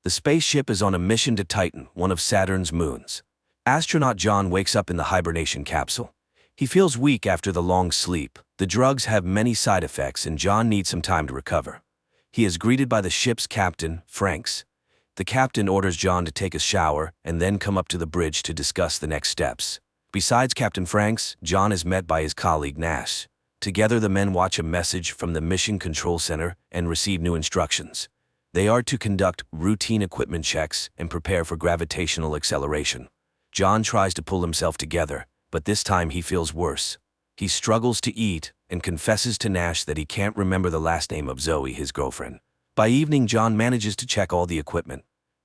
The spaceship is on a mission to Titan, one of Saturn's moons. Astronaut John wakes up in the hibernation capsule. He feels weak after the long sleep. The drugs have many side effects and John needs some time to recover. He is greeted by the ship's captain, Franks. The captain orders John to take a shower and then come up to the bridge to discuss the next steps. Besides Captain Franks, John is met by his colleague Nash. Together the men watch a message from the Mission Control Center and receive new instructions. They are to conduct routine equipment checks and prepare for gravitational acceleration. John tries to pull himself together, but this time he feels worse. He struggles to eat and confesses to Nash that he can't remember the last name of Zoe, his girlfriend. By evening, John manages to check all the equipment.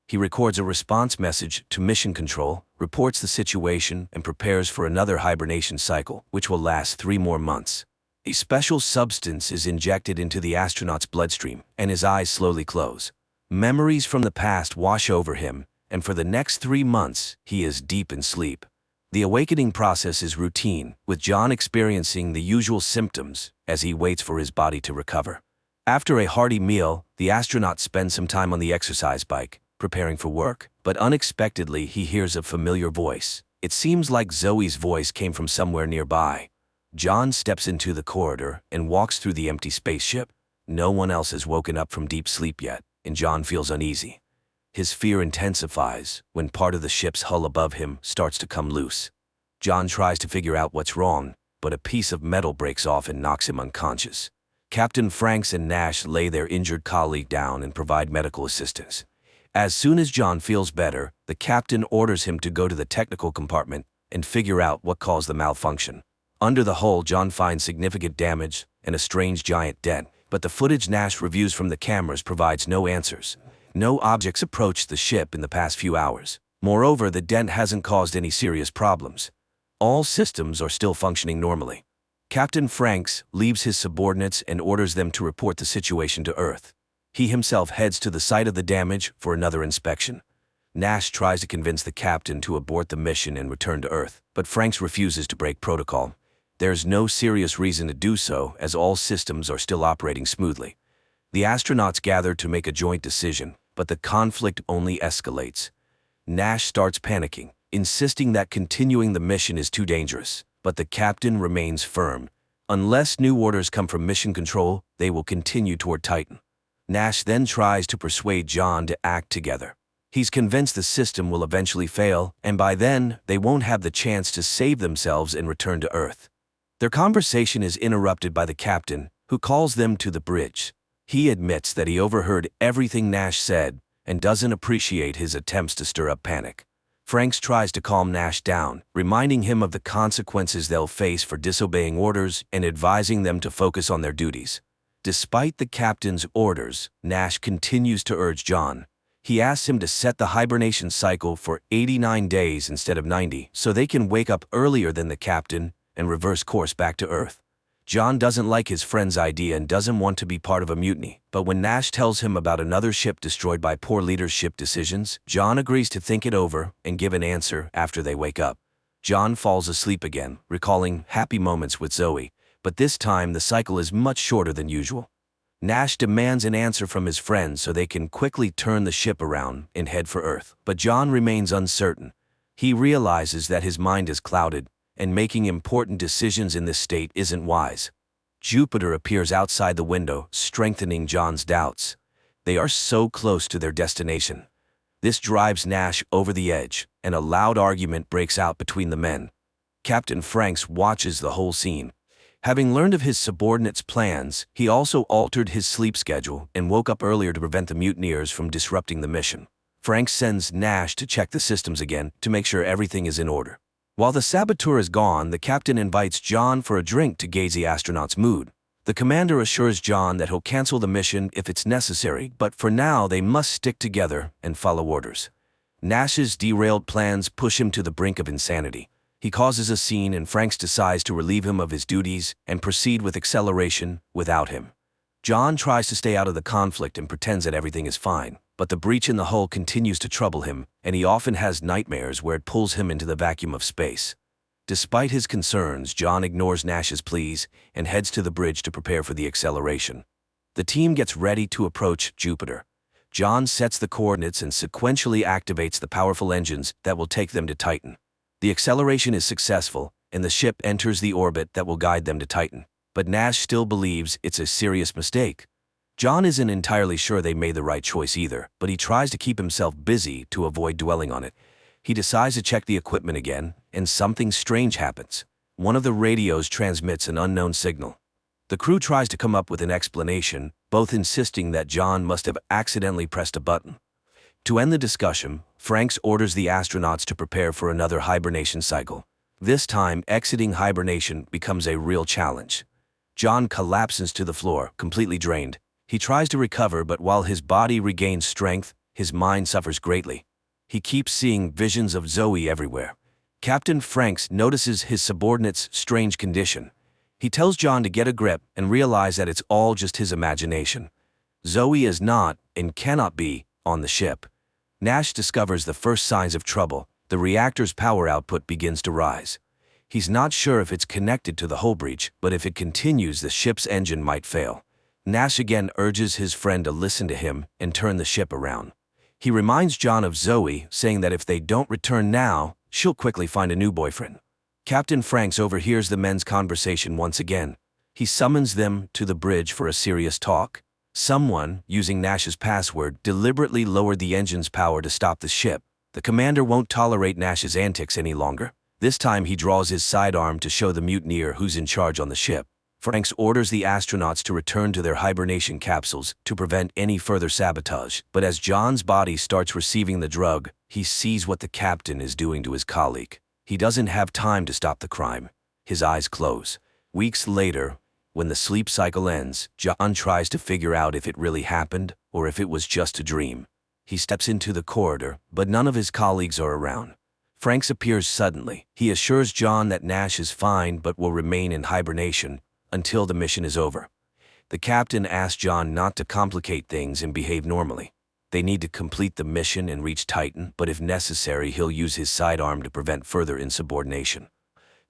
He records a response message to Mission Control, reports the situation, and prepares for another hibernation cycle, which will last 3 more months. A special substance is injected into the astronaut's bloodstream, and his eyes slowly close. Memories from the past wash over him, and for the next 3 months, he is deep in sleep. The awakening process is routine, with John experiencing the usual symptoms as he waits for his body to recover. After a hearty meal, the astronaut spends some time on the exercise bike, preparing for work, but unexpectedly he hears a familiar voice. It seems like Zoe's voice came from somewhere nearby. John steps into the corridor and walks through the empty spaceship. No one else has woken up from deep sleep yet, and John feels uneasy. His fear intensifies when part of the ship's hull above him starts to come loose. John tries to figure out what's wrong, but a piece of metal breaks off and knocks him unconscious. Captain Franks and Nash lay their injured colleague down and provide medical assistance. As soon as John feels better, the captain orders him to go to the technical compartment and figure out what caused the malfunction. Under the hull, John finds significant damage and a strange giant dent, but the footage Nash reviews from the cameras provides no answers. No objects approached the ship in the past few hours. Moreover, the dent hasn't caused any serious problems. All systems are still functioning normally. Captain Franks leaves his subordinates and orders them to report the situation to Earth. He himself heads to the site of the damage for another inspection. Nash tries to convince the captain to abort the mission and return to Earth, but Franks refuses to break protocol. There's no serious reason to do so, as all systems are still operating smoothly. The astronauts gather to make a joint decision, but the conflict only escalates. Nash starts panicking, insisting that continuing the mission is too dangerous, but the captain remains firm. Unless new orders come from Mission Control, they will continue toward Titan. Nash then tries to persuade John to act together. He's convinced the system will eventually fail, and by then, they won't have the chance to save themselves and return to Earth. Their conversation is interrupted by the captain, who calls them to the bridge. He admits that he overheard everything Nash said and doesn't appreciate his attempts to stir up panic. Franks tries to calm Nash down, reminding him of the consequences they'll face for disobeying orders and advising them to focus on their duties. Despite the captain's orders, Nash continues to urge John. He asks him to set the hibernation cycle for 89 days instead of 90 so they can wake up earlier than the captain and reverse course back to Earth. John doesn't like his friend's idea and doesn't want to be part of a mutiny, but when Nash tells him about another ship destroyed by poor leadership decisions, John agrees to think it over and give an answer after they wake up. John falls asleep again, recalling happy moments with Zoe, but this time the cycle is much shorter than usual. Nash demands an answer from his friends so they can quickly turn the ship around and head for Earth, but John remains uncertain. He realizes that his mind is clouded, and making important decisions in this state isn't wise. Jupiter appears outside the window, strengthening John's doubts. They are so close to their destination. This drives Nash over the edge, and a loud argument breaks out between the men. Captain Franks watches the whole scene. Having learned of his subordinates' plans, he also altered his sleep schedule and woke up earlier to prevent the mutineers from disrupting the mission. Franks sends Nash to check the systems again to make sure everything is in order. While the saboteur is gone, the captain invites John for a drink to gauge the astronaut's mood. The commander assures John that he'll cancel the mission if it's necessary, but for now they must stick together and follow orders. Nash's derailed plans push him to the brink of insanity. He causes a scene and Franks decides to relieve him of his duties and proceed with acceleration without him. John tries to stay out of the conflict and pretends that everything is fine, but the breach in the hull continues to trouble him, and he often has nightmares where it pulls him into the vacuum of space. Despite his concerns, John ignores Nash's pleas and heads to the bridge to prepare for the acceleration. The team gets ready to approach Jupiter. John sets the coordinates and sequentially activates the powerful engines that will take them to Titan. The acceleration is successful, and the ship enters the orbit that will guide them to Titan. But Nash still believes it's a serious mistake. John isn't entirely sure they made the right choice either, but he tries to keep himself busy to avoid dwelling on it. He decides to check the equipment again, and something strange happens. One of the radios transmits an unknown signal. The crew tries to come up with an explanation, both insisting that John must have accidentally pressed a button. To end the discussion, Franks orders the astronauts to prepare for another hibernation cycle. This time, exiting hibernation becomes a real challenge. John collapses to the floor, completely drained. He tries to recover, but while his body regains strength, his mind suffers greatly. He keeps seeing visions of Zoe everywhere. Captain Franks notices his subordinate's strange condition. He tells John to get a grip and realize that it's all just his imagination. Zoe is not, and cannot be, on the ship. Nash discovers the first signs of trouble. The reactor's power output begins to rise. He's not sure if it's connected to the hull breach, but if it continues, the ship's engine might fail. Nash again urges his friend to listen to him and turn the ship around. He reminds John of Zoe, saying that if they don't return now, she'll quickly find a new boyfriend. Captain Franks overhears the men's conversation once again. He summons them to the bridge for a serious talk. Someone, using Nash's password, deliberately lowered the engine's power to stop the ship. The commander won't tolerate Nash's antics any longer. This time he draws his sidearm to show the mutineer who's in charge on the ship. Franks orders the astronauts to return to their hibernation capsules to prevent any further sabotage. But as John's body starts receiving the drug, he sees what the captain is doing to his colleague. He doesn't have time to stop the crime. His eyes close. Weeks later, when the sleep cycle ends, John tries to figure out if it really happened or if it was just a dream. He steps into the corridor, but none of his colleagues are around. Franks appears suddenly. He assures John that Nash is fine but will remain in hibernation until the mission is over. The captain asks John not to complicate things and behave normally. They need to complete the mission and reach Titan, but if necessary, he'll use his sidearm to prevent further insubordination.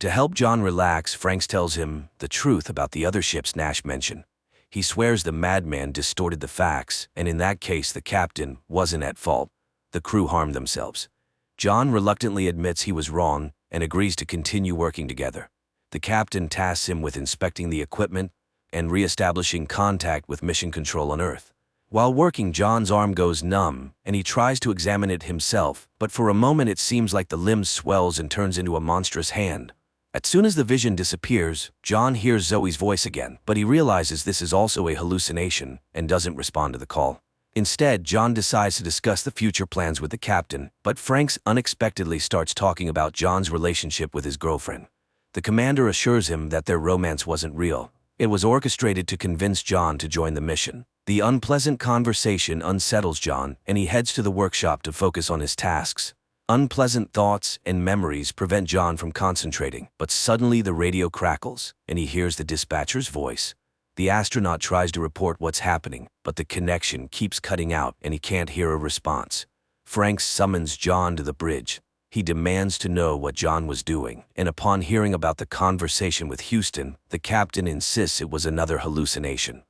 To help John relax, Franks tells him the truth about the other ships Nash mentioned. He swears the madman distorted the facts, and in that case the captain wasn't at fault. The crew harmed themselves. John reluctantly admits he was wrong and agrees to continue working together. The captain tasks him with inspecting the equipment and re-establishing contact with mission control on Earth. While working, John's arm goes numb, and he tries to examine it himself, but for a moment it seems like the limb swells and turns into a monstrous hand. As soon as the vision disappears, John hears Zoe's voice again, but he realizes this is also a hallucination and doesn't respond to the call. Instead, John decides to discuss the future plans with the captain, but Franks unexpectedly starts talking about John's relationship with his girlfriend. The commander assures him that their romance wasn't real. It was orchestrated to convince John to join the mission. The unpleasant conversation unsettles John, and he heads to the workshop to focus on his tasks. Unpleasant thoughts and memories prevent John from concentrating, but suddenly the radio crackles, and he hears the dispatcher's voice. The astronaut tries to report what's happening, but the connection keeps cutting out and he can't hear a response. Franks summons John to the bridge. He demands to know what John was doing, and upon hearing about the conversation with Houston, the captain insists it was another hallucination.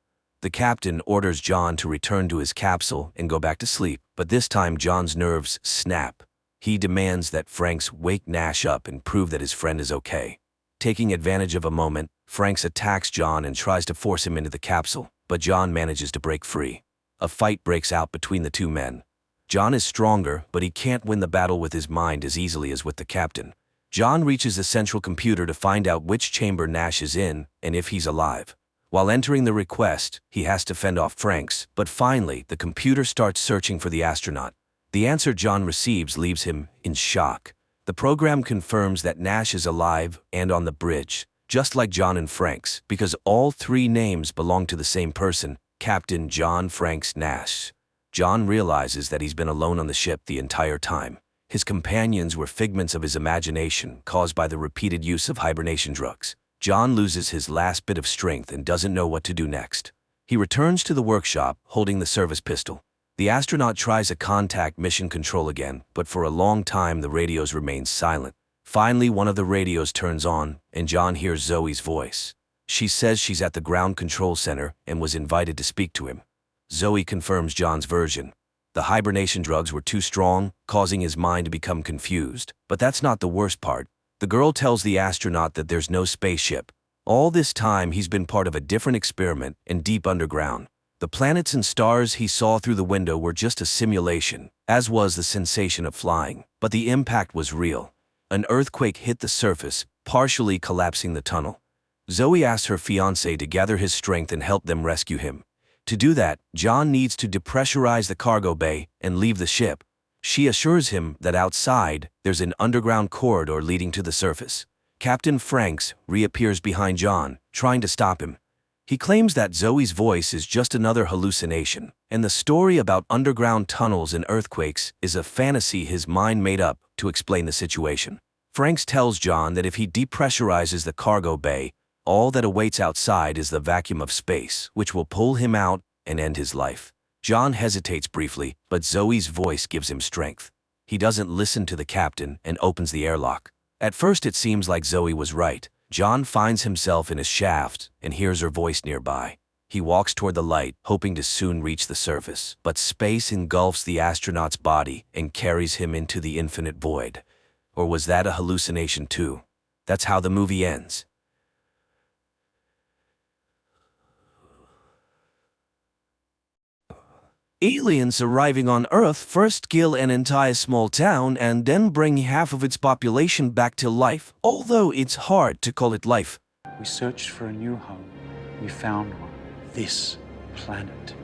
The captain orders John to return to his capsule and go back to sleep, but this time John's nerves snap. He demands that Franks wake Nash up and prove that his friend is okay. Taking advantage of a moment, Franks attacks John and tries to force him into the capsule, but John manages to break free. A fight breaks out between the two men. John is stronger, but he can't win the battle with his mind as easily as with the captain. John reaches the central computer to find out which chamber Nash is in and if he's alive. While entering the request, he has to fend off Franks, but finally, the computer starts searching for the astronaut. The answer John receives leaves him in shock. The program confirms that Nash is alive and on the bridge, just like John and Franks, because all three names belong to the same person, Captain John Franks Nash. John realizes that he's been alone on the ship the entire time. His companions were figments of his imagination caused by the repeated use of hibernation drugs. John loses his last bit of strength and doesn't know what to do next. He returns to the workshop, holding the service pistol. The astronaut tries to contact mission control again, but for a long time the radios remain silent. Finally, one of the radios turns on, and John hears Zoe's voice. She says she's at the ground control center and was invited to speak to him. Zoe confirms John's version. The hibernation drugs were too strong, causing his mind to become confused. But that's not the worst part. The girl tells the astronaut that there's no spaceship. All this time he's been part of a different experiment in deep underground. The planets and stars he saw through the window were just a simulation, as was the sensation of flying. But the impact was real. An earthquake hit the surface, partially collapsing the tunnel. Zoe asks her fiancé to gather his strength and help them rescue him. To do that, John needs to depressurize the cargo bay and leave the ship. She assures him that outside, there's an underground corridor leading to the surface. Captain Franks reappears behind John, trying to stop him. He claims that Zoe's voice is just another hallucination, and the story about underground tunnels and earthquakes is a fantasy his mind made up to explain the situation. Franks tells John that if he depressurizes the cargo bay, all that awaits outside is the vacuum of space, which will pull him out and end his life. John hesitates briefly, but Zoe's voice gives him strength. He doesn't listen to the captain and opens the airlock. At first it seems like Zoe was right. John finds himself in his shaft and hears her voice nearby. He walks toward the light, hoping to soon reach the surface. But space engulfs the astronaut's body and carries him into the infinite void. Or was that a hallucination too? That's how the movie ends. Aliens arriving on Earth first kill an entire small town and then bring half of its population back to life, although it's hard to call it life. We searched for a new home. We found one. This planet.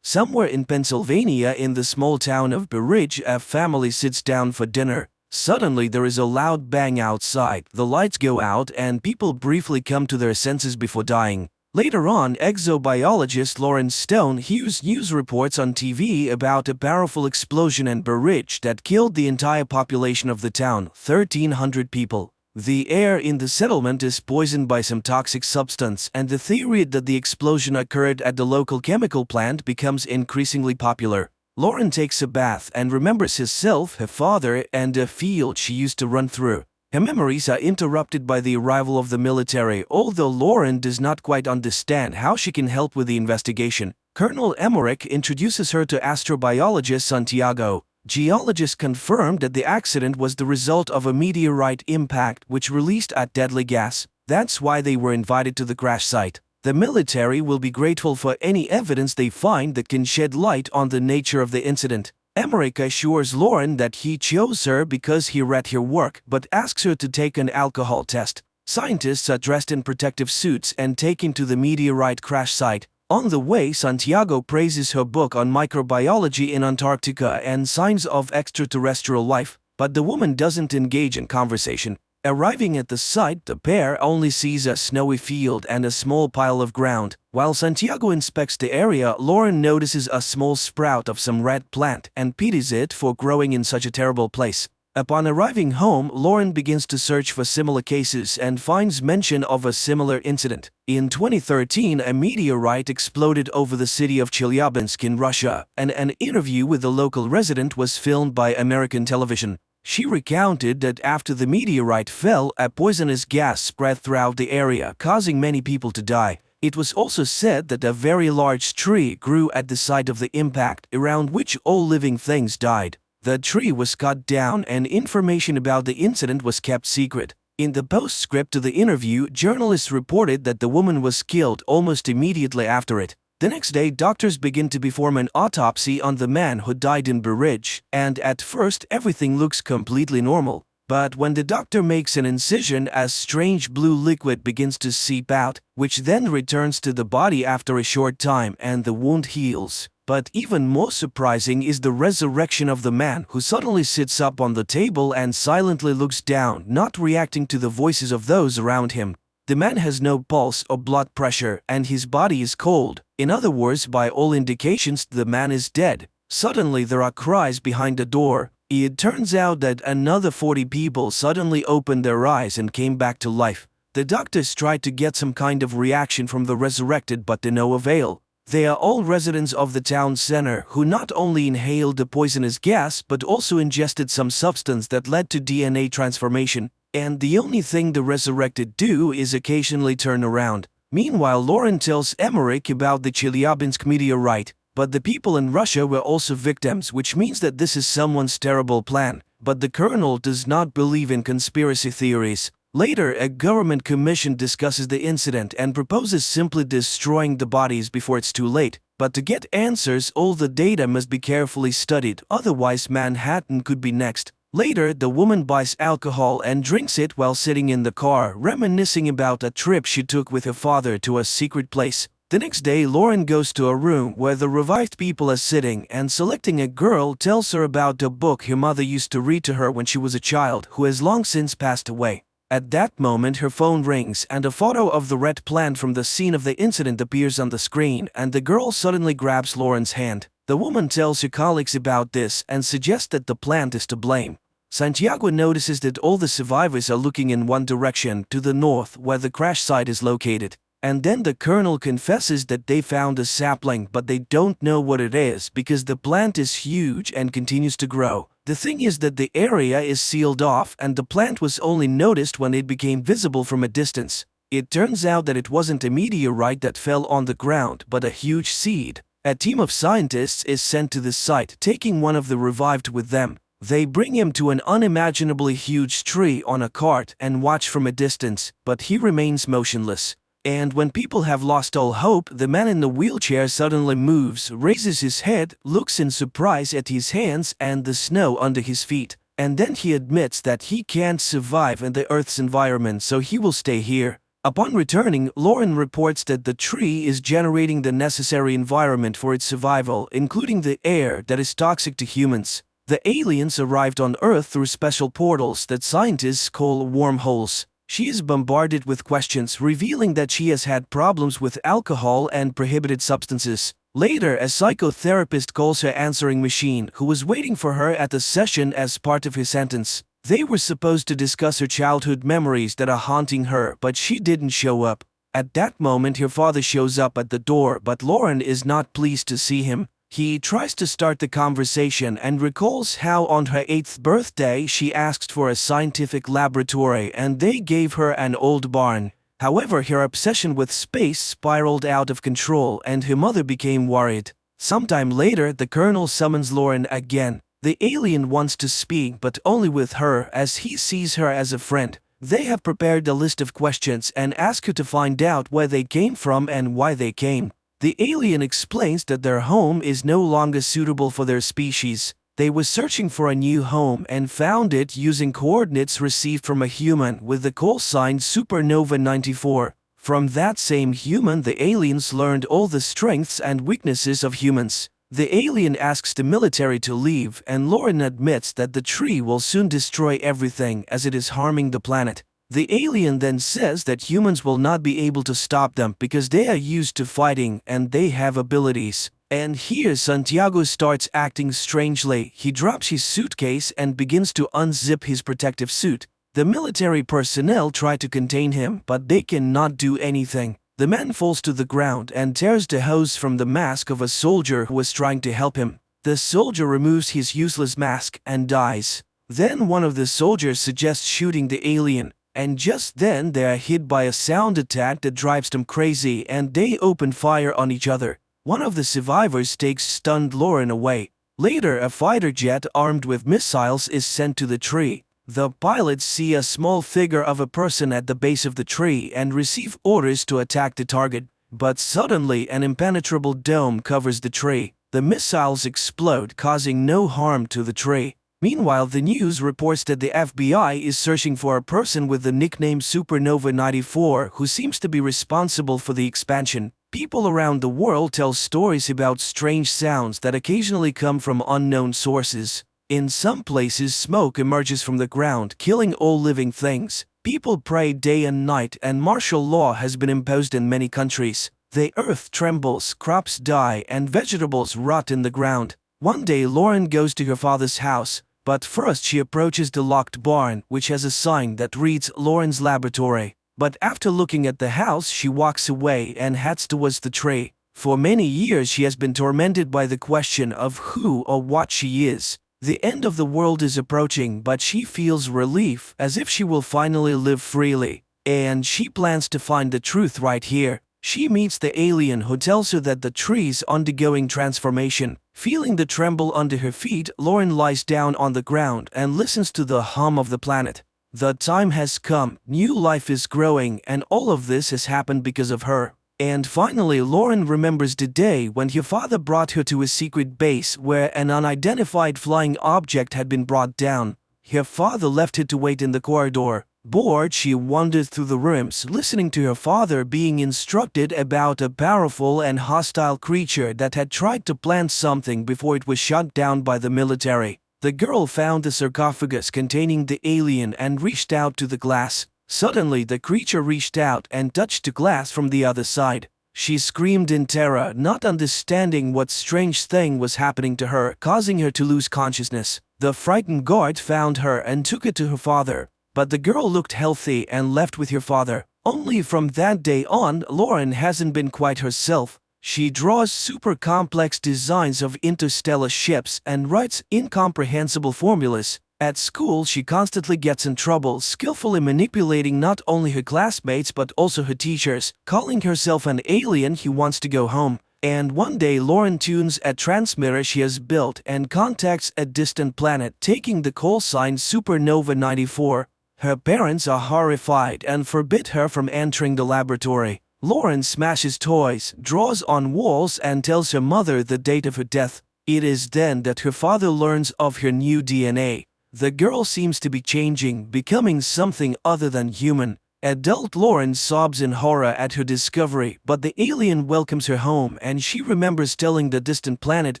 Somewhere in Pennsylvania, in the small town of Berridge, a family sits down for dinner. Suddenly there is a loud bang outside, the lights go out and people briefly come to their senses before dying. Later on, exobiologist Lauren Stone hears news reports on TV about a powerful explosion in Berridge that killed the entire population of the town, 1,300 people. The air in the settlement is poisoned by some toxic substance, and the theory that the explosion occurred at the local chemical plant becomes increasingly popular. Lauren takes a bath and remembers herself, her father, and a field she used to run through. Her memories are interrupted by the arrival of the military, although Lauren does not quite understand how she can help with the investigation. Colonel Emmerich introduces her to astrobiologist Santiago. Geologists confirmed that the accident was the result of a meteorite impact which released a deadly gas. That's why they were invited to the crash site. The military will be grateful for any evidence they find that can shed light on the nature of the incident. Emmerich assures Lauren that he chose her because he read her work, but asks her to take an alcohol test. Scientists are dressed in protective suits and taken to the meteorite crash site. On the way, Santiago praises her book on microbiology in Antarctica and signs of extraterrestrial life, but the woman doesn't engage in conversation. Arriving at the site, the pair only sees a snowy field and a small pile of ground. While Santiago inspects the area, Lauren notices a small sprout of some red plant and pities it for growing in such a terrible place. Upon arriving home, Lauren begins to search for similar cases and finds mention of a similar incident. In 2013, a meteorite exploded over the city of Chelyabinsk in Russia, and an interview with the local resident was filmed by American television. She recounted that after the meteorite fell, a poisonous gas spread throughout the area, causing many people to die. It was also said that a very large tree grew at the site of the impact, around which all living things died. The tree was cut down and information about the incident was kept secret. In the postscript to the interview, journalists reported that the woman was killed almost immediately after it. The next day, doctors begin to perform an autopsy on the man who died in Berridge, and at first everything looks completely normal. But when the doctor makes an incision, a strange blue liquid begins to seep out, which then returns to the body after a short time and the wound heals. But even more surprising is the resurrection of the man who suddenly sits up on the table and silently looks down, not reacting to the voices of those around him. The man has no pulse or blood pressure and his body is cold. In other words, by all indications, the man is dead. Suddenly there are cries behind the door. It turns out that another 40 people suddenly opened their eyes and came back to life. The doctors tried to get some kind of reaction from the resurrected, but to no avail. They are all residents of the town center who not only inhaled the poisonous gas but also ingested some substance that led to DNA transformation. And the only thing the resurrected do is occasionally turn around. Meanwhile, Lauren tells Emmerich about the Chelyabinsk meteorite, But the people in Russia were also victims, which means that this is someone's terrible plan. But the colonel does not believe in conspiracy theories. Later, a government commission discusses the incident and proposes simply destroying the bodies before it's too late. But to get answers, all the data must be carefully studied, otherwise Manhattan could be next. Later, the woman buys alcohol and drinks it while sitting in the car, reminiscing about a trip she took with her father to a secret place. The next day, Lauren goes to a room where the revived people are sitting, and selecting a girl tells her about a book her mother used to read to her when she was a child, who has long since passed away. At that moment, her phone rings and a photo of the red plant from the scene of the incident appears on the screen, and the girl suddenly grabs Lauren's hand. The woman tells her colleagues about this and suggests that the plant is to blame. Santiago notices that all the survivors are looking in one direction, to the north, where the crash site is located. And then the colonel confesses that they found a sapling, but they don't know what it is because the plant is huge and continues to grow. The thing is that the area is sealed off and the plant was only noticed when it became visible from a distance. It turns out that it wasn't a meteorite that fell on the ground, but a huge seed. A team of scientists is sent to the site, taking one of the revived with them. They bring him to an unimaginably huge tree on a cart and watch from a distance, but he remains motionless. And when people have lost all hope, the man in the wheelchair suddenly moves, raises his head, looks in surprise at his hands and the snow under his feet, and then he admits that he can't survive in the Earth's environment, so he will stay here. Upon returning, Lauren reports that the tree is generating the necessary environment for its survival, including the air that is toxic to humans. The aliens arrived on Earth through special portals that scientists call wormholes. She is bombarded with questions, revealing that she has had problems with alcohol and prohibited substances. Later, a psychotherapist calls her answering machine, who was waiting for her at the session as part of her sentence. They were supposed to discuss her childhood memories that are haunting her, but she didn't show up. At that moment, her father shows up at the door, but Lauren is not pleased to see him. He tries to start the conversation and recalls how on her 8th birthday she asked for a scientific laboratory and they gave her an old barn. However, her obsession with space spiraled out of control and her mother became worried. Sometime later, the colonel summons Lauren again. The alien wants to speak, but only with her, as he sees her as a friend. They have prepared a list of questions and ask her to find out where they came from and why they came. The alien explains that their home is no longer suitable for their species. They were searching for a new home and found it using coordinates received from a human with the call sign Supernova 94. From that same human, the aliens learned all the strengths and weaknesses of humans. The alien asks the military to leave, and Lauren admits that the tree will soon destroy everything as it is harming the planet. The alien then says that humans will not be able to stop them because they are used to fighting and they have abilities. And here Santiago starts acting strangely. He drops his suitcase and begins to unzip his protective suit. The military personnel try to contain him, but they cannot do anything. The man falls to the ground and tears the hose from the mask of a soldier who was trying to help him. The soldier removes his useless mask and dies. Then one of the soldiers suggests shooting the alien. And just then they are hit by a sound attack that drives them crazy and they open fire on each other. One of the survivors takes stunned Lauren away. Later, a fighter jet armed with missiles is sent to the tree. The pilots see a small figure of a person at the base of the tree and receive orders to attack the target. But suddenly an impenetrable dome covers the tree. The missiles explode, causing no harm to the tree. Meanwhile, the news reports that the FBI is searching for a person with the nickname Supernova 94 who seems to be responsible for the expansion. People around the world tell stories about strange sounds that occasionally come from unknown sources. In some places, smoke emerges from the ground, killing all living things. People pray day and night, and martial law has been imposed in many countries. The earth trembles, crops die, and vegetables rot in the ground. One day, Lauren goes to her father's house. But first she approaches the locked barn, which has a sign that reads Lauren's laboratory. But after looking at the house, she walks away and heads towards the tree. For many years she has been tormented by the question of who or what she is. The end of the world is approaching, but she feels relief, as if she will finally live freely. And she plans to find the truth right here. She meets the alien who tells her that the tree is undergoing transformation. Feeling the tremble under her feet, Lauren lies down on the ground and listens to the hum of the planet. The time has come, new life is growing, and all of this has happened because of her. And finally, Lauren remembers the day when her father brought her to a secret base where an unidentified flying object had been brought down. Her father left her to wait in the corridor. Bored, she wandered through the rooms, listening to her father being instructed about a powerful and hostile creature that had tried to plant something before it was shot down by the military. The girl found the sarcophagus containing the alien and reached out to the glass. Suddenly, the creature reached out and touched the glass from the other side. She screamed in terror, not understanding what strange thing was happening to her, causing her to lose consciousness. The frightened guard found her and took her to her father. But the girl looked healthy and left with her father. Only from that day on, Lauren hasn't been quite herself. She draws super complex designs of interstellar ships and writes incomprehensible formulas. At school, she constantly gets in trouble, skillfully manipulating not only her classmates but also her teachers, calling herself an alien who wants to go home. And one day, Lauren tunes a transmitter she has built and contacts a distant planet, taking the call sign Supernova 94. Her parents are horrified and forbid her from entering the laboratory. Lauren smashes toys, draws on walls, and tells her mother the date of her death. It is then that her father learns of her new DNA. The girl seems to be changing, becoming something other than human. Adult Lauren sobs in horror at her discovery, but the alien welcomes her home and she remembers telling the distant planet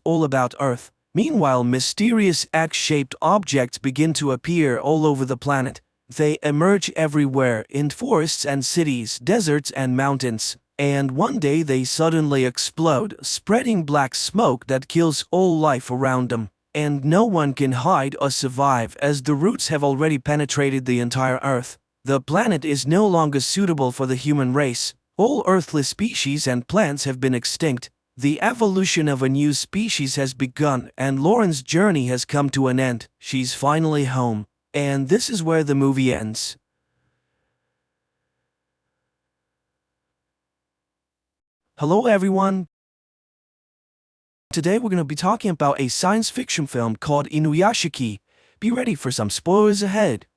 all about Earth. Meanwhile, mysterious X-shaped objects begin to appear all over the planet. They emerge everywhere, in forests and cities, deserts and mountains. And one day they suddenly explode, spreading black smoke that kills all life around them. And no one can hide or survive as the roots have already penetrated the entire Earth. The planet is no longer suitable for the human race. All earthly species and plants have been extinct. The evolution of a new species has begun, and Lauren's journey has come to an end. She's finally home. And this is where the movie ends. Hello everyone! Today we're going to be talking about a science fiction film called Inuyashiki. Be ready for some spoilers ahead.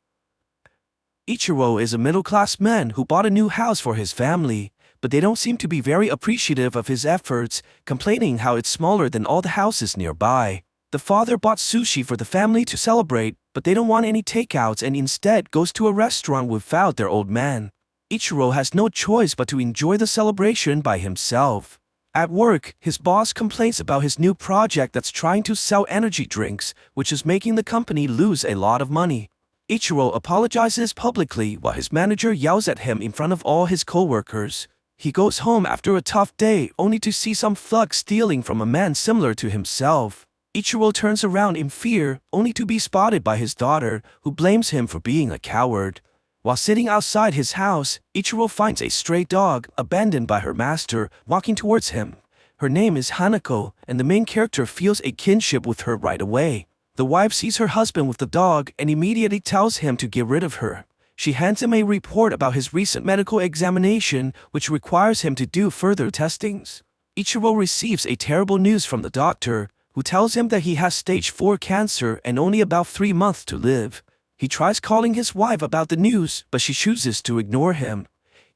Ichiro is a middle-class man who bought a new house for his family, but they don't seem to be very appreciative of his efforts, complaining how it's smaller than all the houses nearby. The father bought sushi for the family to celebrate, but they don't want any takeouts and instead goes to a restaurant without their old man. Ichiro has no choice but to enjoy the celebration by himself. At work, his boss complains about his new project that's trying to sell energy drinks, which is making the company lose a lot of money. Ichiro apologizes publicly while his manager yells at him in front of all his co-workers. He goes home after a tough day only to see some thug stealing from a man similar to himself. Ichiro turns around in fear, only to be spotted by his daughter, who blames him for being a coward. While sitting outside his house, Ichiro finds a stray dog, abandoned by her master, walking towards him. Her name is Hanako, and the main character feels a kinship with her right away. The wife sees her husband with the dog and immediately tells him to get rid of her. She hands him a report about his recent medical examination, which requires him to do further testings. Ichiro receives a terrible news from the doctor, who tells him that he has stage 4 cancer and only about 3 months to live. He tries calling his wife about the news, but she chooses to ignore him.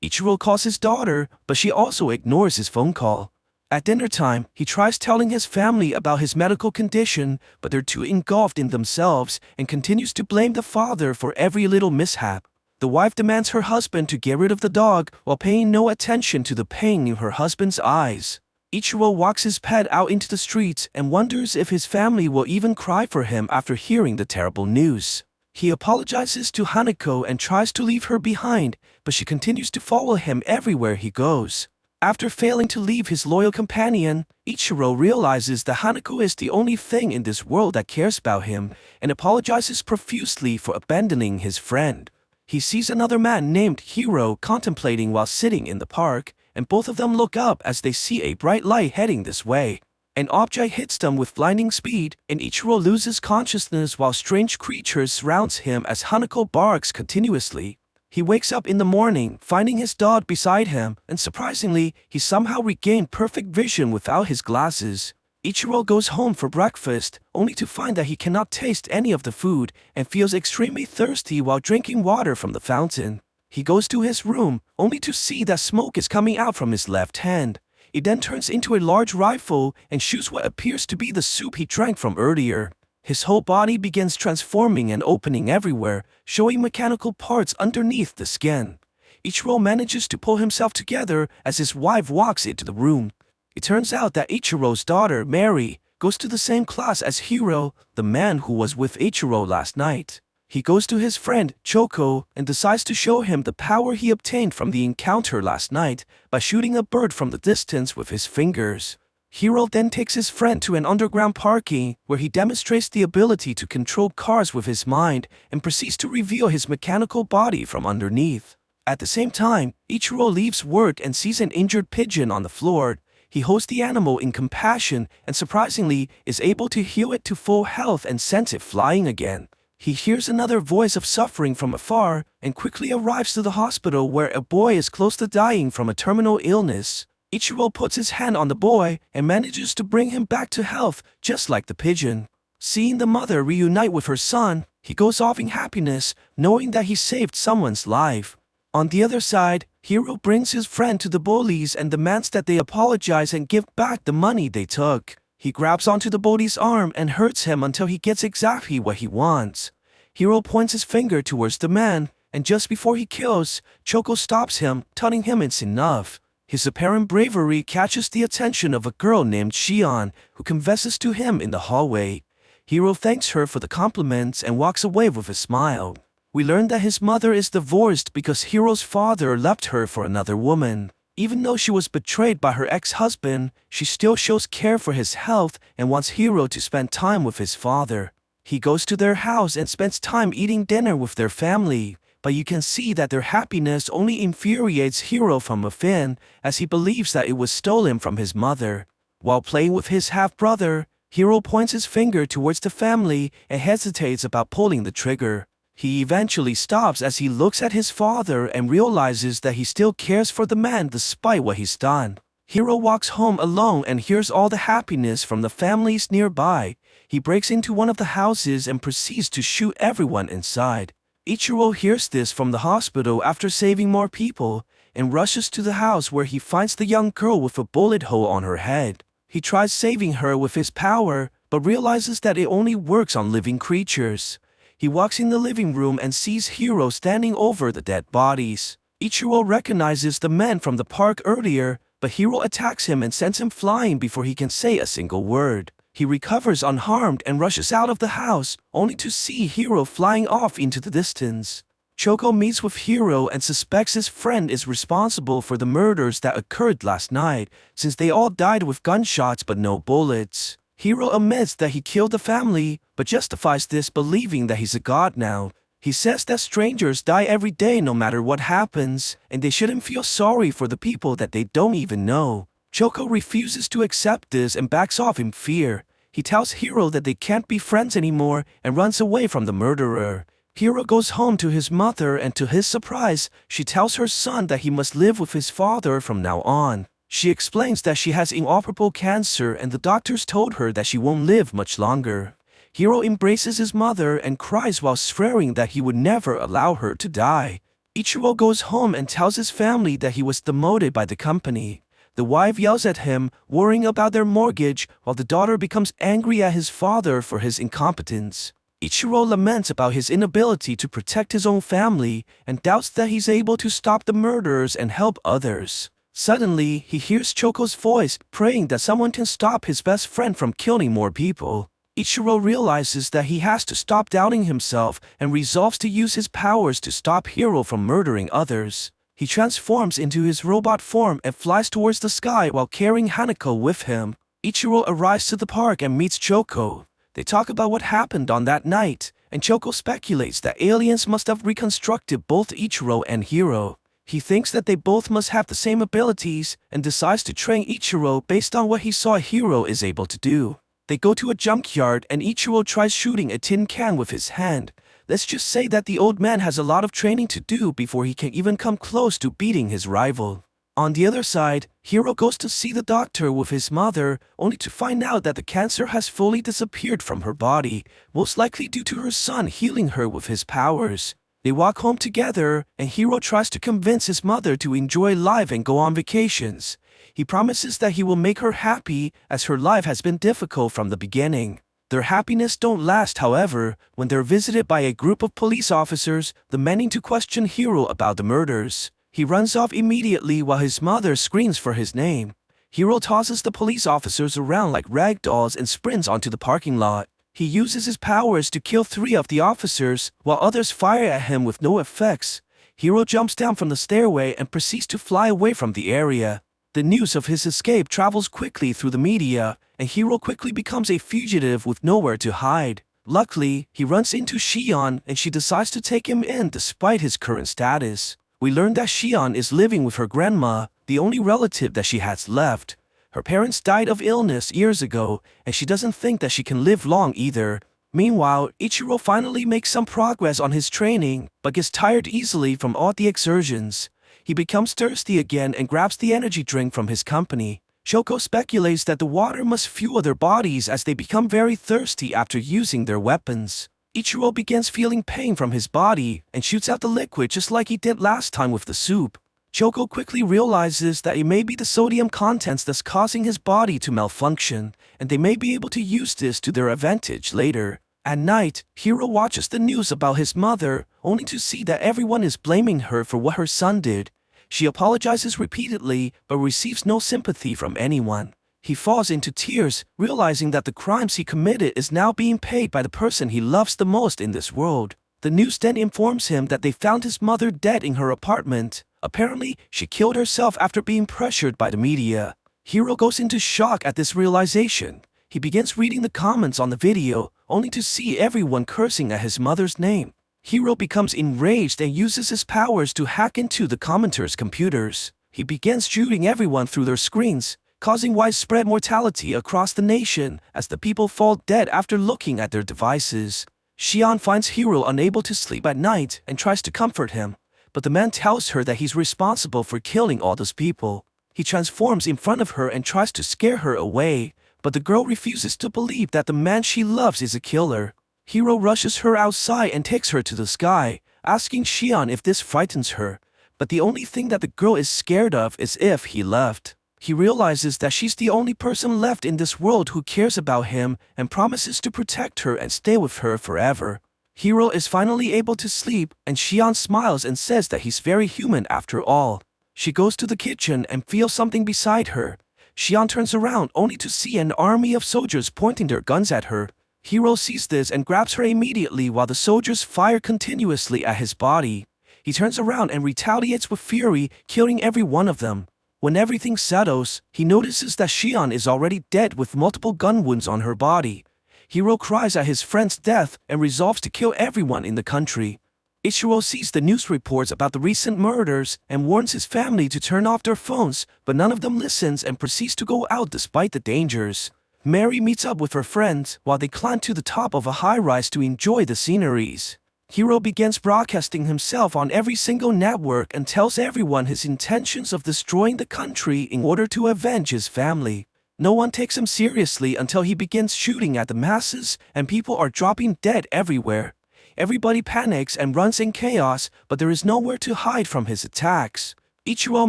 Ichiro calls his daughter, but she also ignores his phone call. At dinner time, he tries telling his family about his medical condition, but they're too engulfed in themselves and continues to blame the father for every little mishap. The wife demands her husband to get rid of the dog while paying no attention to the pain in her husband's eyes. Ichiro walks his pet out into the streets and wonders if his family will even cry for him after hearing the terrible news. He apologizes to Hanako and tries to leave her behind, but she continues to follow him everywhere he goes. After failing to leave his loyal companion, Ichiro realizes that Hanako is the only thing in this world that cares about him and apologizes profusely for abandoning his friend. He sees another man named Hiro contemplating while sitting in the park, and both of them look up as they see a bright light heading this way. An object hits them with blinding speed, and Ichiro loses consciousness while strange creatures surrounds him as Hanako barks continuously. He wakes up in the morning, finding his dog beside him, and surprisingly, he somehow regained perfect vision without his glasses. Ichiro goes home for breakfast, only to find that he cannot taste any of the food and feels extremely thirsty while drinking water from the fountain. He goes to his room, only to see that smoke is coming out from his left hand. It then turns into a large rifle and shoots what appears to be the soup he drank from earlier. His whole body begins transforming and opening everywhere, showing mechanical parts underneath the skin. Ichiro manages to pull himself together as his wife walks into the room. It turns out that Ichiro's daughter, Mary, goes to the same class as Hiro, the man who was with Ichiro last night. He goes to his friend, Choco, and decides to show him the power he obtained from the encounter last night by shooting a bird from the distance with his fingers. Hiro then takes his friend to an underground parking where he demonstrates the ability to control cars with his mind and proceeds to reveal his mechanical body from underneath. At the same time, Ichiro leaves work and sees an injured pigeon on the floor. He holds the animal in compassion and surprisingly is able to heal it to full health and sends it flying again. He hears another voice of suffering from afar and quickly arrives to the hospital where a boy is close to dying from a terminal illness. Ichiro puts his hand on the boy and manages to bring him back to health, just like the pigeon. Seeing the mother reunite with her son, he goes off in happiness, knowing that he saved someone's life. On the other side, Hiro brings his friend to the bullies and demands that they apologize and give back the money they took. He grabs onto the bully's arm and hurts him until he gets exactly what he wants. Hiro points his finger towards the man, and just before he kills, Choco stops him, telling him it's enough. His apparent bravery catches the attention of a girl named Shion, who confesses to him in the hallway. Hiro thanks her for the compliments and walks away with a smile. We learn that his mother is divorced because Hiro's father left her for another woman. Even though she was betrayed by her ex-husband, she still shows care for his health and wants Hiro to spend time with his father. He goes to their house and spends time eating dinner with their family, but you can see that their happiness only infuriates Hiro from within, as he believes that it was stolen from his mother. While playing with his half-brother, Hiro points his finger towards the family and hesitates about pulling the trigger. He eventually stops as he looks at his father and realizes that he still cares for the man despite what he's done. Hiro walks home alone and hears all the happiness from the families nearby. He breaks into one of the houses and proceeds to shoot everyone inside. Ichiro hears this from the hospital after saving more people and rushes to the house where he finds the young girl with a bullet hole on her head. He tries saving her with his power, but realizes that it only works on living creatures. He walks in the living room and sees Hiro standing over the dead bodies. Ichiro recognizes the man from the park earlier, but Hiro attacks him and sends him flying before he can say a single word. He recovers unharmed and rushes out of the house, only to see Hiro flying off into the distance. Choco meets with Hiro and suspects his friend is responsible for the murders that occurred last night, since they all died with gunshots but no bullets. Hiro admits that he killed the family, but justifies this believing that he's a god now. He says that strangers die every day no matter what happens, and they shouldn't feel sorry for the people that they don't even know. Choco refuses to accept this and backs off in fear. He tells Hiro that they can't be friends anymore and runs away from the murderer. Hiro goes home to his mother and to his surprise, she tells her son that he must live with his father from now on. She explains that she has inoperable cancer and the doctors told her that she won't live much longer. Hiro embraces his mother and cries while swearing that he would never allow her to die. Ichiro goes home and tells his family that he was demoted by the company. The wife yells at him, worrying about their mortgage, while the daughter becomes angry at his father for his incompetence. Ichiro laments about his inability to protect his own family and doubts that he's able to stop the murderers and help others. Suddenly, he hears Choco's voice, praying that someone can stop his best friend from killing more people. Ichiro realizes that he has to stop doubting himself and resolves to use his powers to stop Hiro from murdering others. He transforms into his robot form and flies towards the sky while carrying Hanako with him. Ichiro arrives to the park and meets Choco. They talk about what happened on that night, and Choco speculates that aliens must have reconstructed both Ichiro and Hiro. He thinks that they both must have the same abilities and decides to train Ichiro based on what he saw Hiro is able to do. They go to a junkyard and Ichiro tries shooting a tin can with his hand. Let's just say that the old man has a lot of training to do before he can even come close to beating his rival. On the other side, Hiro goes to see the doctor with his mother, only to find out that the cancer has fully disappeared from her body, most likely due to her son healing her with his powers. They walk home together, and Hiro tries to convince his mother to enjoy life and go on vacations. He promises that he will make her happy, as her life has been difficult from the beginning. Their happiness don't last, however, when they're visited by a group of police officers demanding to question Hiro about the murders. He runs off immediately while his mother screams for his name. Hiro tosses the police officers around like rag dolls and sprints onto the parking lot. He uses his powers to kill 3 of the officers, while others fire at him with no effects. Hiro jumps down from the stairway and proceeds to fly away from the area. The news of his escape travels quickly through the media, and Hiro quickly becomes a fugitive with nowhere to hide. Luckily, he runs into Shion and she decides to take him in despite his current status. We learn that Shion is living with her grandma, the only relative that she has left. Her parents died of illness years ago, and she doesn't think that she can live long either. Meanwhile, Ichiro finally makes some progress on his training, but gets tired easily from all the exertions. He becomes thirsty again and grabs the energy drink from his company. Shoko speculates that the water must fuel their bodies as they become very thirsty after using their weapons. Ichiro begins feeling pain from his body and shoots out the liquid just like he did last time with the soup. Shoko quickly realizes that it may be the sodium contents that's causing his body to malfunction, and they may be able to use this to their advantage later. At night, Hiro watches the news about his mother, only to see that everyone is blaming her for what her son did. She apologizes repeatedly, but receives no sympathy from anyone. He falls into tears, realizing that the crimes he committed is now being paid by the person he loves the most in this world. The news then informs him that they found his mother dead in her apartment. Apparently, she killed herself after being pressured by the media. Hiro goes into shock at this realization. He begins reading the comments on the video, only to see everyone cursing at his mother's name. Hiro becomes enraged and uses his powers to hack into the commenters' computers. He begins shooting everyone through their screens, causing widespread mortality across the nation as the people fall dead after looking at their devices. Shion finds Hiro unable to sleep at night and tries to comfort him, but the man tells her that he's responsible for killing all those people. He transforms in front of her and tries to scare her away, but the girl refuses to believe that the man she loves is a killer. Hiro rushes her outside and takes her to the sky, asking Shion if this frightens her, but the only thing that the girl is scared of is if he left. He realizes that she's the only person left in this world who cares about him and promises to protect her and stay with her forever. Hiro is finally able to sleep, and Shion smiles and says that he's very human after all. She goes to the kitchen and feels something beside her. Shion turns around only to see an army of soldiers pointing their guns at her. Hiro sees this and grabs her immediately while the soldiers fire continuously at his body. He turns around and retaliates with fury, killing every one of them. When everything settles, he notices that Shion is already dead with multiple gun wounds on her body. Hiro cries at his friend's death and resolves to kill everyone in the country. Ichiro sees the news reports about the recent murders and warns his family to turn off their phones, but none of them listens and proceeds to go out despite the dangers. Mary meets up with her friends while they climb to the top of a high-rise to enjoy the sceneries. Hiro begins broadcasting himself on every single network and tells everyone his intentions of destroying the country in order to avenge his family. No one takes him seriously until he begins shooting at the masses and people are dropping dead everywhere. Everybody panics and runs in chaos, but there is nowhere to hide from his attacks. Ichiro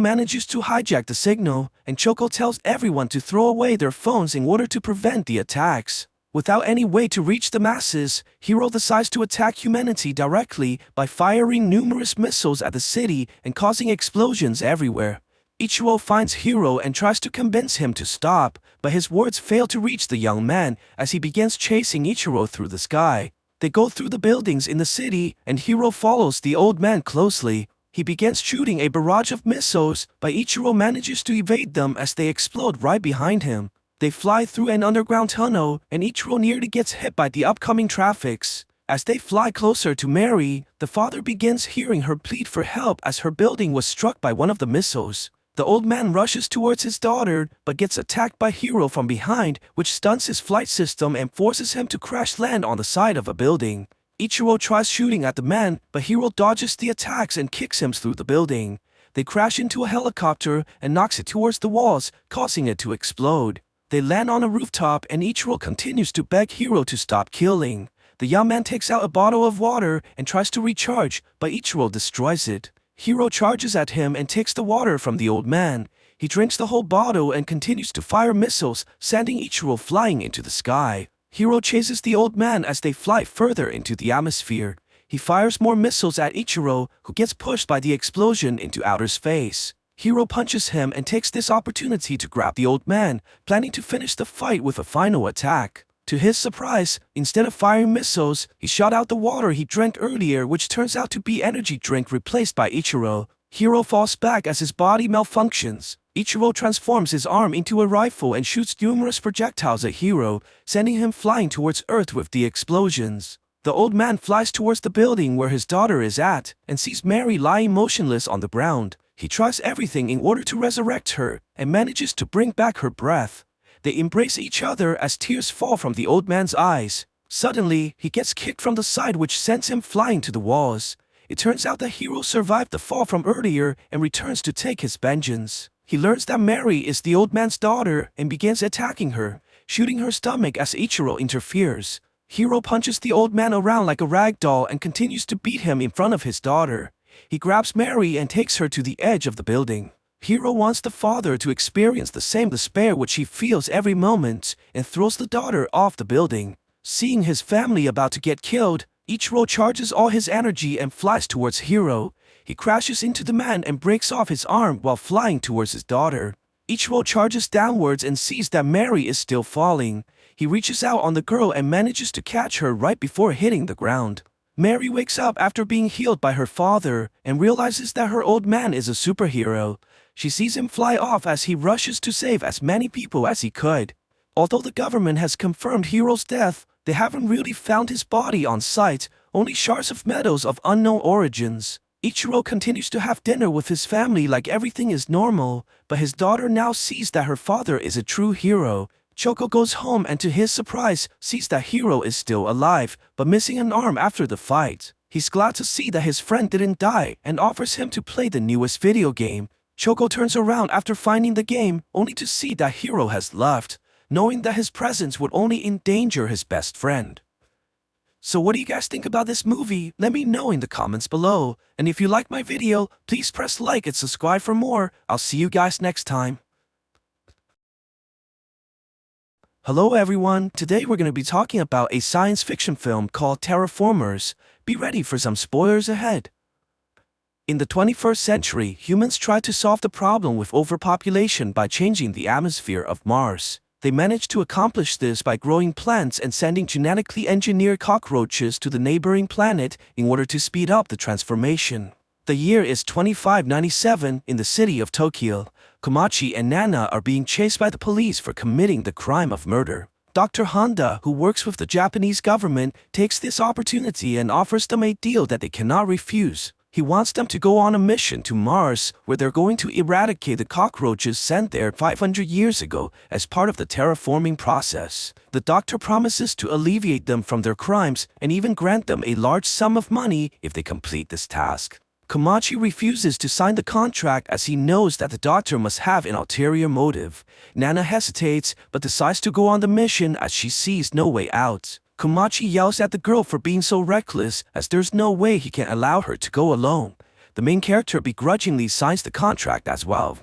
manages to hijack the signal, and Choco tells everyone to throw away their phones in order to prevent the attacks. Without any way to reach the masses, Hiro decides to attack humanity directly by firing numerous missiles at the city and causing explosions everywhere. Ichiro finds Hiro and tries to convince him to stop, but his words fail to reach the young man as he begins chasing Ichiro through the sky. They go through the buildings in the city, and Hiro follows the old man closely. He begins shooting a barrage of missiles, but Ichiro manages to evade them as they explode right behind him. They fly through an underground tunnel, and Ichiro nearly gets hit by the upcoming traffics. As they fly closer to Mary, the father begins hearing her plead for help as her building was struck by one of the missiles. The old man rushes towards his daughter, but gets attacked by Hiro from behind, which stunts his flight system and forces him to crash land on the side of a building. Ichiro tries shooting at the man, but Hiro dodges the attacks and kicks him through the building. They crash into a helicopter and knocks it towards the walls, causing it to explode. They land on a rooftop and Ichiro continues to beg Hiro to stop killing. The young man takes out a bottle of water and tries to recharge, but Ichiro destroys it. Hiro charges at him and takes the water from the old man. He drinks the whole bottle and continues to fire missiles, sending Ichiro flying into the sky. Hiro chases the old man as they fly further into the atmosphere. He fires more missiles at Ichiro, who gets pushed by the explosion into outer space. Hiro punches him and takes this opportunity to grab the old man, planning to finish the fight with a final attack. To his surprise, instead of firing missiles, he shot out the water he drank earlier, which turns out to be energy drink replaced by Ichiro. Hiro falls back as his body malfunctions. Ichiro transforms his arm into a rifle and shoots numerous projectiles at Hiro, sending him flying towards Earth with the explosions. The old man flies towards the building where his daughter is at and sees Mary lying motionless on the ground. He tries everything in order to resurrect her and manages to bring back her breath. They embrace each other as tears fall from the old man's eyes. Suddenly, he gets kicked from the side, which sends him flying to the walls. It turns out that Hiro survived the fall from earlier and returns to take his vengeance. He learns that Mary is the old man's daughter and begins attacking her, shooting her stomach as Ichiro interferes. Hiro punches the old man around like a rag doll and continues to beat him in front of his daughter. He grabs Mary and takes her to the edge of the building. Hiro wants the father to experience the same despair which he feels every moment and throws the daughter off the building. Seeing his family about to get killed, Ichiro charges all his energy and flies towards Hiro. He crashes into the man and breaks off his arm while flying towards his daughter. Ichiro charges downwards and sees that Mary is still falling. He reaches out on the girl and manages to catch her right before hitting the ground. Mary wakes up after being healed by her father and realizes that her old man is a superhero. She sees him fly off as he rushes to save as many people as he could. Although the government has confirmed Hiro's death, they haven't really found his body on site, only shards of metals of unknown origins. Ichiro continues to have dinner with his family like everything is normal, but his daughter now sees that her father is a true hero. Choco goes home and to his surprise sees that Hiro is still alive, but missing an arm after the fight. He's glad to see that his friend didn't die and offers him to play the newest video game. Choco turns around after finding the game, only to see that Hiro has left, knowing that his presence would only endanger his best friend. So what do you guys think about this movie? Let me know in the comments below. And if you like my video, please press like and subscribe for more. I'll see you guys next time. Hello everyone, today we're going to be talking about a science fiction film called Terraformers. Be ready for some spoilers ahead. In the 21st century, humans tried to solve the problem with overpopulation by changing the atmosphere of Mars. They managed to accomplish this by growing plants and sending genetically engineered cockroaches to the neighboring planet in order to speed up the transformation. The year is 2597 in the city of Tokyo. Komachi and Nana are being chased by the police for committing the crime of murder. Dr. Honda, who works with the Japanese government, takes this opportunity and offers them a deal that they cannot refuse. He wants them to go on a mission to Mars, where they're going to eradicate the cockroaches sent there 500 years ago as part of the terraforming process. The doctor promises to alleviate them from their crimes and even grant them a large sum of money if they complete this task. Komachi refuses to sign the contract as he knows that the doctor must have an ulterior motive. Nana hesitates but decides to go on the mission as she sees no way out. Komachi yells at the girl for being so reckless as there's no way he can allow her to go alone. The main character begrudgingly signs the contract as well.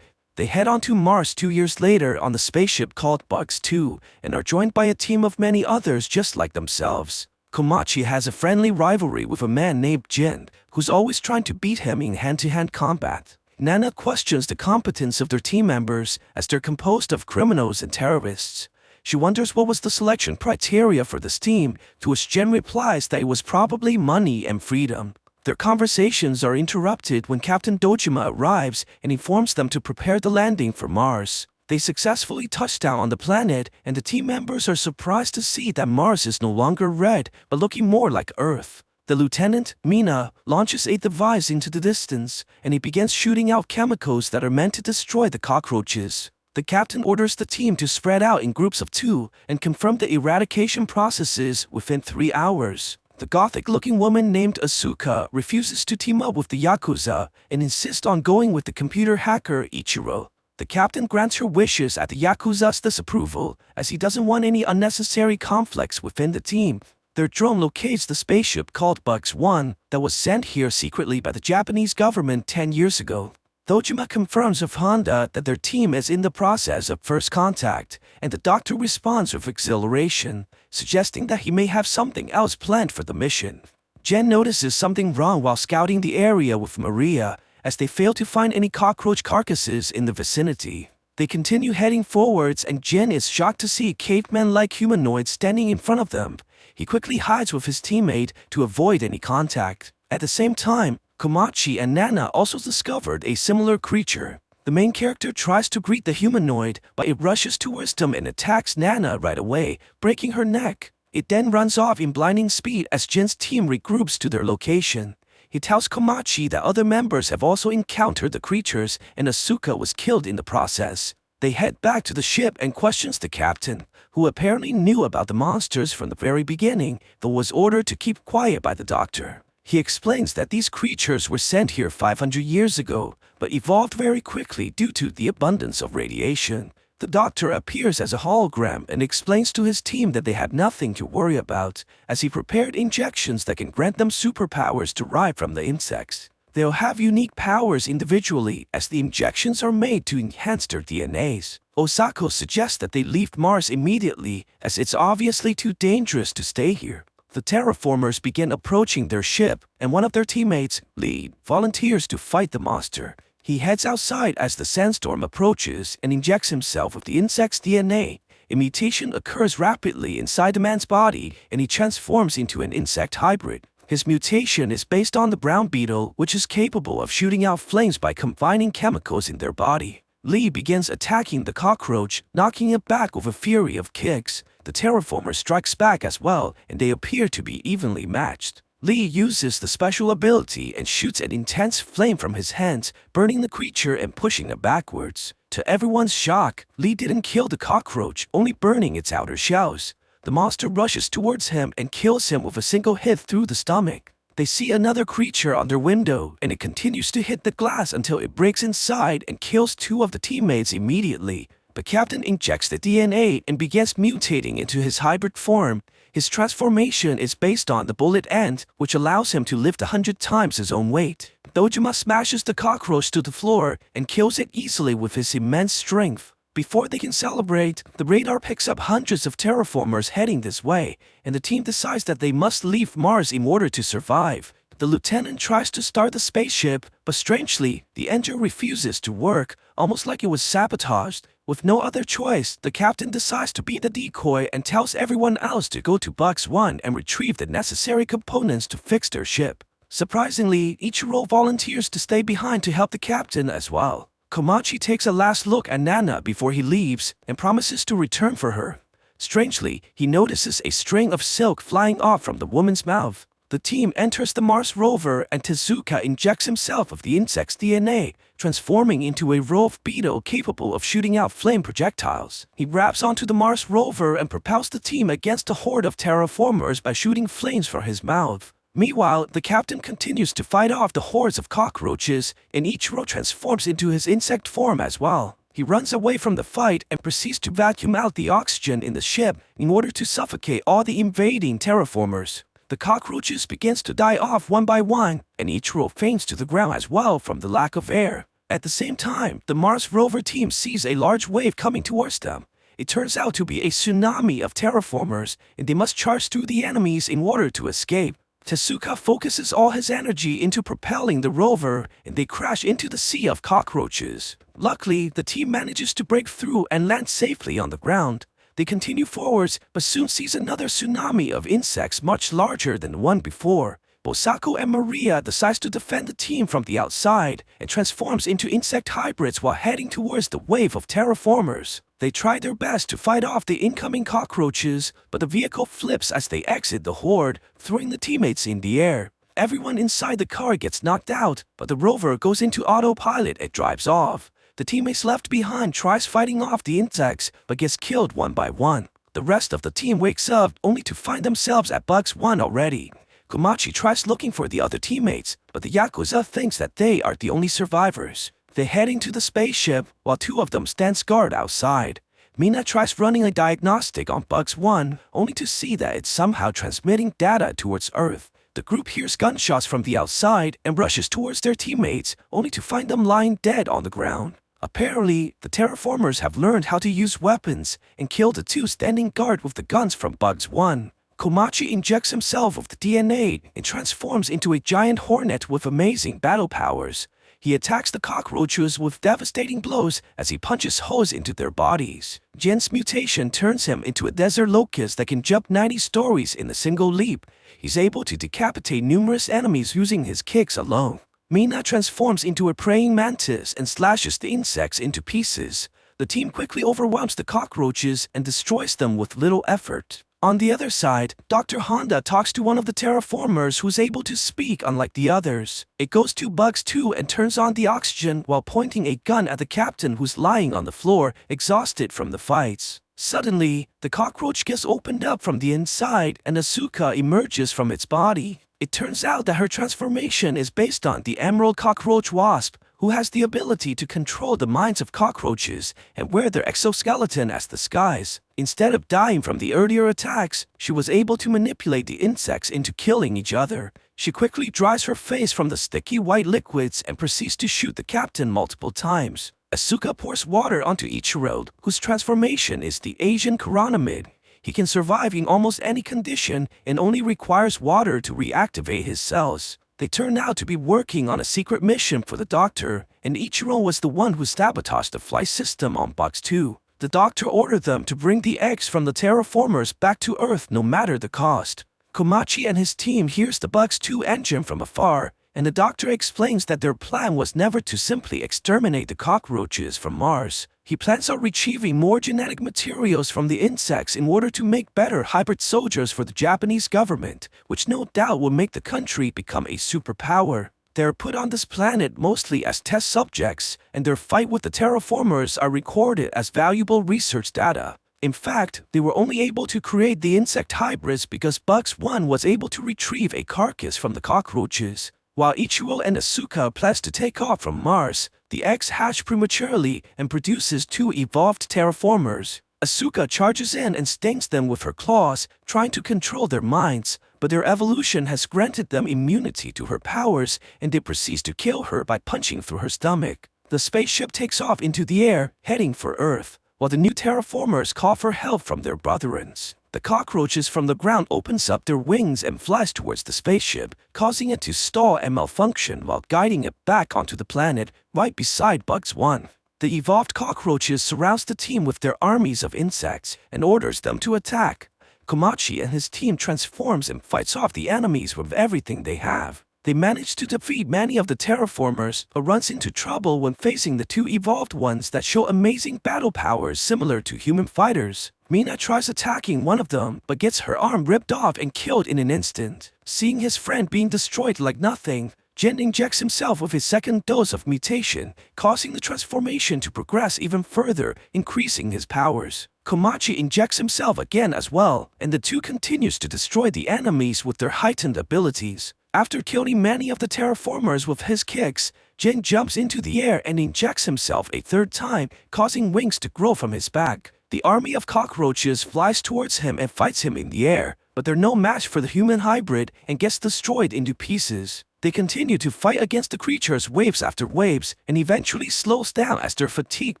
They head on to Mars 2 years later on the spaceship called Bugs 2 and are joined by a team of many others just like themselves. Komachi has a friendly rivalry with a man named Jin, who's always trying to beat him in hand-to-hand combat. Nana questions the competence of their team members as they're composed of criminals and terrorists. She wonders what was the selection criteria for this team, to which Jen replies that it was probably money and freedom. Their conversations are interrupted when Captain Dojima arrives and informs them to prepare the landing for Mars. They successfully touch down on the planet, and the team members are surprised to see that Mars is no longer red, but looking more like Earth. The lieutenant, Mina, launches a device into the distance, and he begins shooting out chemicals that are meant to destroy the cockroaches. The captain orders the team to spread out in groups of 2 and confirm the eradication processes within 3 hours. The gothic-looking woman named Asuka refuses to team up with the Yakuza and insists on going with the computer hacker Ichiro. The captain grants her wishes at the Yakuza's disapproval, as he doesn't want any unnecessary conflicts within the team. Their drone locates the spaceship called Bugs 1 that was sent here secretly by the Japanese government 10 years ago. Dojima confirms with Honda that their team is in the process of first contact, and the doctor responds with exhilaration, suggesting that he may have something else planned for the mission. Jen notices something wrong while scouting the area with Maria, as they fail to find any cockroach carcasses in the vicinity. They continue heading forwards, and Jen is shocked to see a caveman-like humanoid standing in front of them. He quickly hides with his teammate to avoid any contact. At the same time, Komachi and Nana also discovered a similar creature. The main character tries to greet the humanoid, but it rushes towards them and attacks Nana right away, breaking her neck. It then runs off in blinding speed as Jin's team regroups to their location. He tells Komachi that other members have also encountered the creatures and Asuka was killed in the process. They head back to the ship and questions the captain, who apparently knew about the monsters from the very beginning, though was ordered to keep quiet by the doctor. He explains that these creatures were sent here 500 years ago, but evolved very quickly due to the abundance of radiation. The doctor appears as a hologram and explains to his team that they had nothing to worry about, as he prepared injections that can grant them superpowers derived from the insects. They'll have unique powers individually, as the injections are made to enhance their DNAs. Osako suggests that they leave Mars immediately, as it's obviously too dangerous to stay here. The terraformers begin approaching their ship, and one of their teammates, Lee, volunteers to fight the monster. He heads outside as the sandstorm approaches and injects himself with the insect's DNA. A mutation occurs rapidly inside the man's body, and he transforms into an insect hybrid. His mutation is based on the brown beetle, which is capable of shooting out flames by combining chemicals in their body. Lee begins attacking the cockroach, knocking it back with a fury of kicks. The terraformer strikes back as well, and they appear to be evenly matched. Lee uses the special ability and shoots an intense flame from his hands, burning the creature and pushing it backwards. To everyone's shock, Lee didn't kill the cockroach, only burning its outer shells. The monster rushes towards him and kills him with a single hit through the stomach. They see another creature on their window, and it continues to hit the glass until it breaks inside and kills 2 of the teammates immediately. The captain injects the DNA and begins mutating into his hybrid form. His transformation is based on the bullet end, which allows him to lift 100 times his own weight. Dojima smashes the cockroach to the floor and kills it easily with his immense strength. Before they can celebrate, the radar picks up hundreds of terraformers heading this way, and the team decides that they must leave Mars in order to survive. The lieutenant tries to start the spaceship, but strangely, the engine refuses to work, almost like it was sabotaged. With no other choice, the captain decides to be the decoy and tells everyone else to go to Bugs 1 and retrieve the necessary components to fix their ship. Surprisingly, Ichiro volunteers to stay behind to help the captain as well. Komachi takes a last look at Nana before he leaves and promises to return for her. Strangely, he notices a string of silk flying off from the woman's mouth. The team enters the Mars rover and Tezuka injects himself with the insect's DNA, transforming into a roved beetle capable of shooting out flame projectiles. He grabs onto the Mars rover and propels the team against a horde of terraformers by shooting flames from his mouth. Meanwhile, the captain continues to fight off the hordes of cockroaches, and Ichiro transforms into his insect form as well. He runs away from the fight and proceeds to vacuum out the oxygen in the ship in order to suffocate all the invading terraformers. The cockroaches begins to die off one by one, and Ichiro faints to the ground as well from the lack of air. At the same time, the Mars rover team sees a large wave coming towards them. It turns out to be a tsunami of terraformers, and they must charge through the enemies in order to escape. Tezuka focuses all his energy into propelling the rover, and they crash into the sea of cockroaches. Luckily, the team manages to break through and land safely on the ground. They continue forwards, but soon sees another tsunami of insects much larger than the one before. Osako and Maria decides to defend the team from the outside and transforms into insect hybrids while heading towards the wave of terraformers. They try their best to fight off the incoming cockroaches, but the vehicle flips as they exit the horde, throwing the teammates in the air. Everyone inside the car gets knocked out, but the rover goes into autopilot and drives off. The teammates left behind tries fighting off the insects, but gets killed one by one. The rest of the team wakes up only to find themselves at Bugs 1 already. Komachi tries looking for the other teammates, but the Yakuza thinks that they are the only survivors. They head into the spaceship, while two of them stand guard outside. Mina tries running a diagnostic on Bugs 1, only to see that it's somehow transmitting data towards Earth. The group hears gunshots from the outside and rushes towards their teammates, only to find them lying dead on the ground. Apparently, the terraformers have learned how to use weapons and kill the two standing guard with the guns from Bugs 1. Komachi injects himself with the DNA and transforms into a giant hornet with amazing battle powers. He attacks the cockroaches with devastating blows as he punches holes into their bodies. Jin's mutation turns him into a desert locust that can jump 90 stories in a single leap. He's able to decapitate numerous enemies using his kicks alone. Mina transforms into a praying mantis and slashes the insects into pieces. The team quickly overwhelms the cockroaches and destroys them with little effort. On the other side, Dr. Honda talks to one of the terraformers who's able to speak unlike the others. It goes to Bugs 2 and turns on the oxygen while pointing a gun at the captain who's lying on the floor, exhausted from the fights. Suddenly, the cockroach gets opened up from the inside and Asuka emerges from its body. It turns out that her transformation is based on the Emerald Cockroach Wasp, who has the ability to control the minds of cockroaches and wear their exoskeleton as disguise. Instead of dying from the earlier attacks, she was able to manipulate the insects into killing each other. She quickly dries her face from the sticky white liquids and proceeds to shoot the captain multiple times. Asuka pours water onto Ichiro, whose transformation is the Asian Chironomid. He can survive in almost any condition and only requires water to reactivate his cells. They turn out to be working on a secret mission for the Doctor, and Ichiro was the one who sabotaged the flight system on Bugs 2. The Doctor ordered them to bring the eggs from the terraformers back to Earth no matter the cost. Komachi and his team hears the Bugs 2 engine from afar, and the Doctor explains that their plan was never to simply exterminate the cockroaches from Mars. He plans on retrieving more genetic materials from the insects in order to make better hybrid soldiers for the Japanese government, which no doubt will make the country become a superpower. They are put on this planet mostly as test subjects, and their fight with the terraformers are recorded as valuable research data. In fact, they were only able to create the insect hybrids because Bugs 1 was able to retrieve a carcass from the cockroaches. While Ichiro and Asuka plans to take off from Mars, the eggs hatch prematurely and produces two evolved terraformers. Asuka charges in and stings them with her claws, trying to control their minds, but their evolution has granted them immunity to her powers, and they proceed to kill her by punching through her stomach. The spaceship takes off into the air, heading for Earth, while the new terraformers call for help from their brethren. The cockroaches from the ground opens up their wings and flies towards the spaceship, causing it to stall and malfunction while guiding it back onto the planet right beside Bugs 1. The evolved cockroaches surrounds the team with their armies of insects and orders them to attack. Komachi and his team transforms and fights off the enemies with everything they have. They manage to defeat many of the terraformers, but runs into trouble when facing the two evolved ones that show amazing battle powers similar to human fighters. Mina tries attacking one of them, but gets her arm ripped off and killed in an instant. Seeing his friend being destroyed like nothing, Jin injects himself with his second dose of mutation, causing the transformation to progress even further, increasing his powers. Komachi injects himself again as well, and the two continues to destroy the enemies with their heightened abilities. After killing many of the terraformers with his kicks, Jin jumps into the air and injects himself a third time, causing wings to grow from his back. The army of cockroaches flies towards him and fights him in the air, but they're no match for the human hybrid and gets destroyed into pieces. They continue to fight against the creatures waves after waves and eventually slows down as their fatigue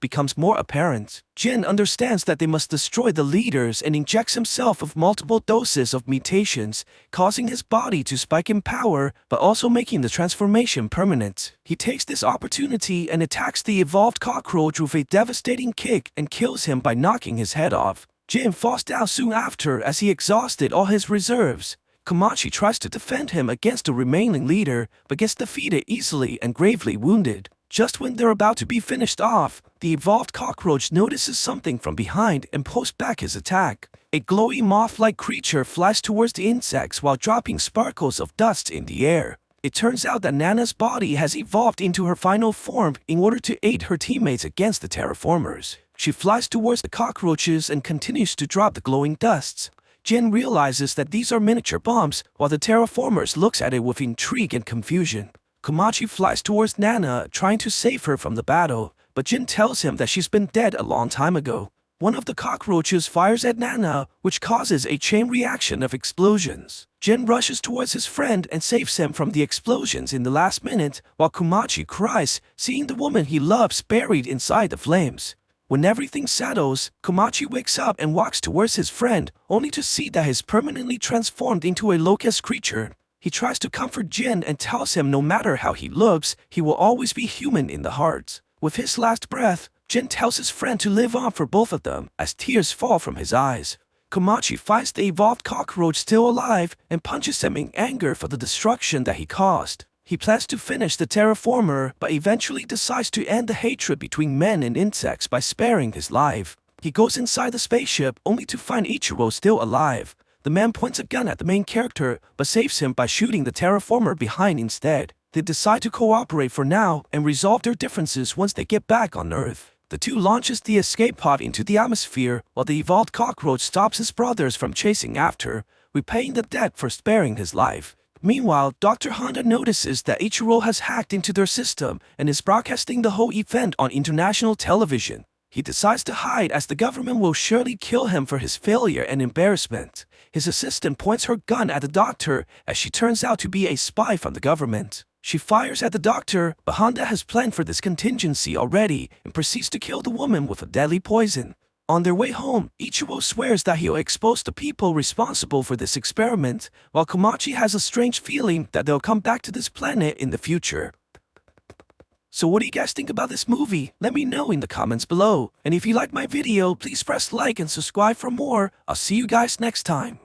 becomes more apparent. Jin understands that they must destroy the leaders and injects himself with multiple doses of mutations, causing his body to spike in power but also making the transformation permanent. He takes this opportunity and attacks the evolved cockroach with a devastating kick and kills him by knocking his head off. Jin falls down soon after as he exhausted all his reserves. Komachi tries to defend him against the remaining leader, but gets defeated easily and gravely wounded. Just when they're about to be finished off, the evolved cockroach notices something from behind and posts back his attack. A glowy moth-like creature flies towards the insects while dropping sparkles of dust in the air. It turns out that Nana's body has evolved into her final form in order to aid her teammates against the terraformers. She flies towards the cockroaches and continues to drop the glowing dusts. Jin realizes that these are miniature bombs, while the terraformers looks at it with intrigue and confusion. Komachi flies towards Nana, trying to save her from the battle, but Jin tells him that she's been dead a long time ago. One of the cockroaches fires at Nana, which causes a chain reaction of explosions. Jin rushes towards his friend and saves him from the explosions in the last minute, while Komachi cries, seeing the woman he loves buried inside the flames. When everything settles, Komachi wakes up and walks towards his friend, only to see that he's permanently transformed into a locust creature. He tries to comfort Jin and tells him no matter how he looks, he will always be human in the heart. With his last breath, Jin tells his friend to live on for both of them, as tears fall from his eyes. Komachi finds the evolved cockroach still alive and punches him in anger for the destruction that he caused. He plans to finish the terraformer, but eventually decides to end the hatred between men and insects by sparing his life. He goes inside the spaceship only to find Ichiro still alive. The man points a gun at the main character, but saves him by shooting the terraformer behind instead. They decide to cooperate for now and resolve their differences once they get back on Earth. The two launches the escape pod into the atmosphere, while the evolved cockroach stops his brothers from chasing after, repaying the debt for sparing his life. Meanwhile, Dr. Honda notices that Ichiro has hacked into their system and is broadcasting the whole event on international television. He decides to hide as the government will surely kill him for his failure and embarrassment. His assistant points her gun at the doctor as she turns out to be a spy from the government. She fires at the doctor, but Honda has planned for this contingency already and proceeds to kill the woman with a deadly poison. On their way home, Ichiro swears that he'll expose the people responsible for this experiment, while Komachi has a strange feeling that they'll come back to this planet in the future. So what do you guys think about this movie? Let me know in the comments below. And if you like my video, please press like and subscribe for more. I'll see you guys next time.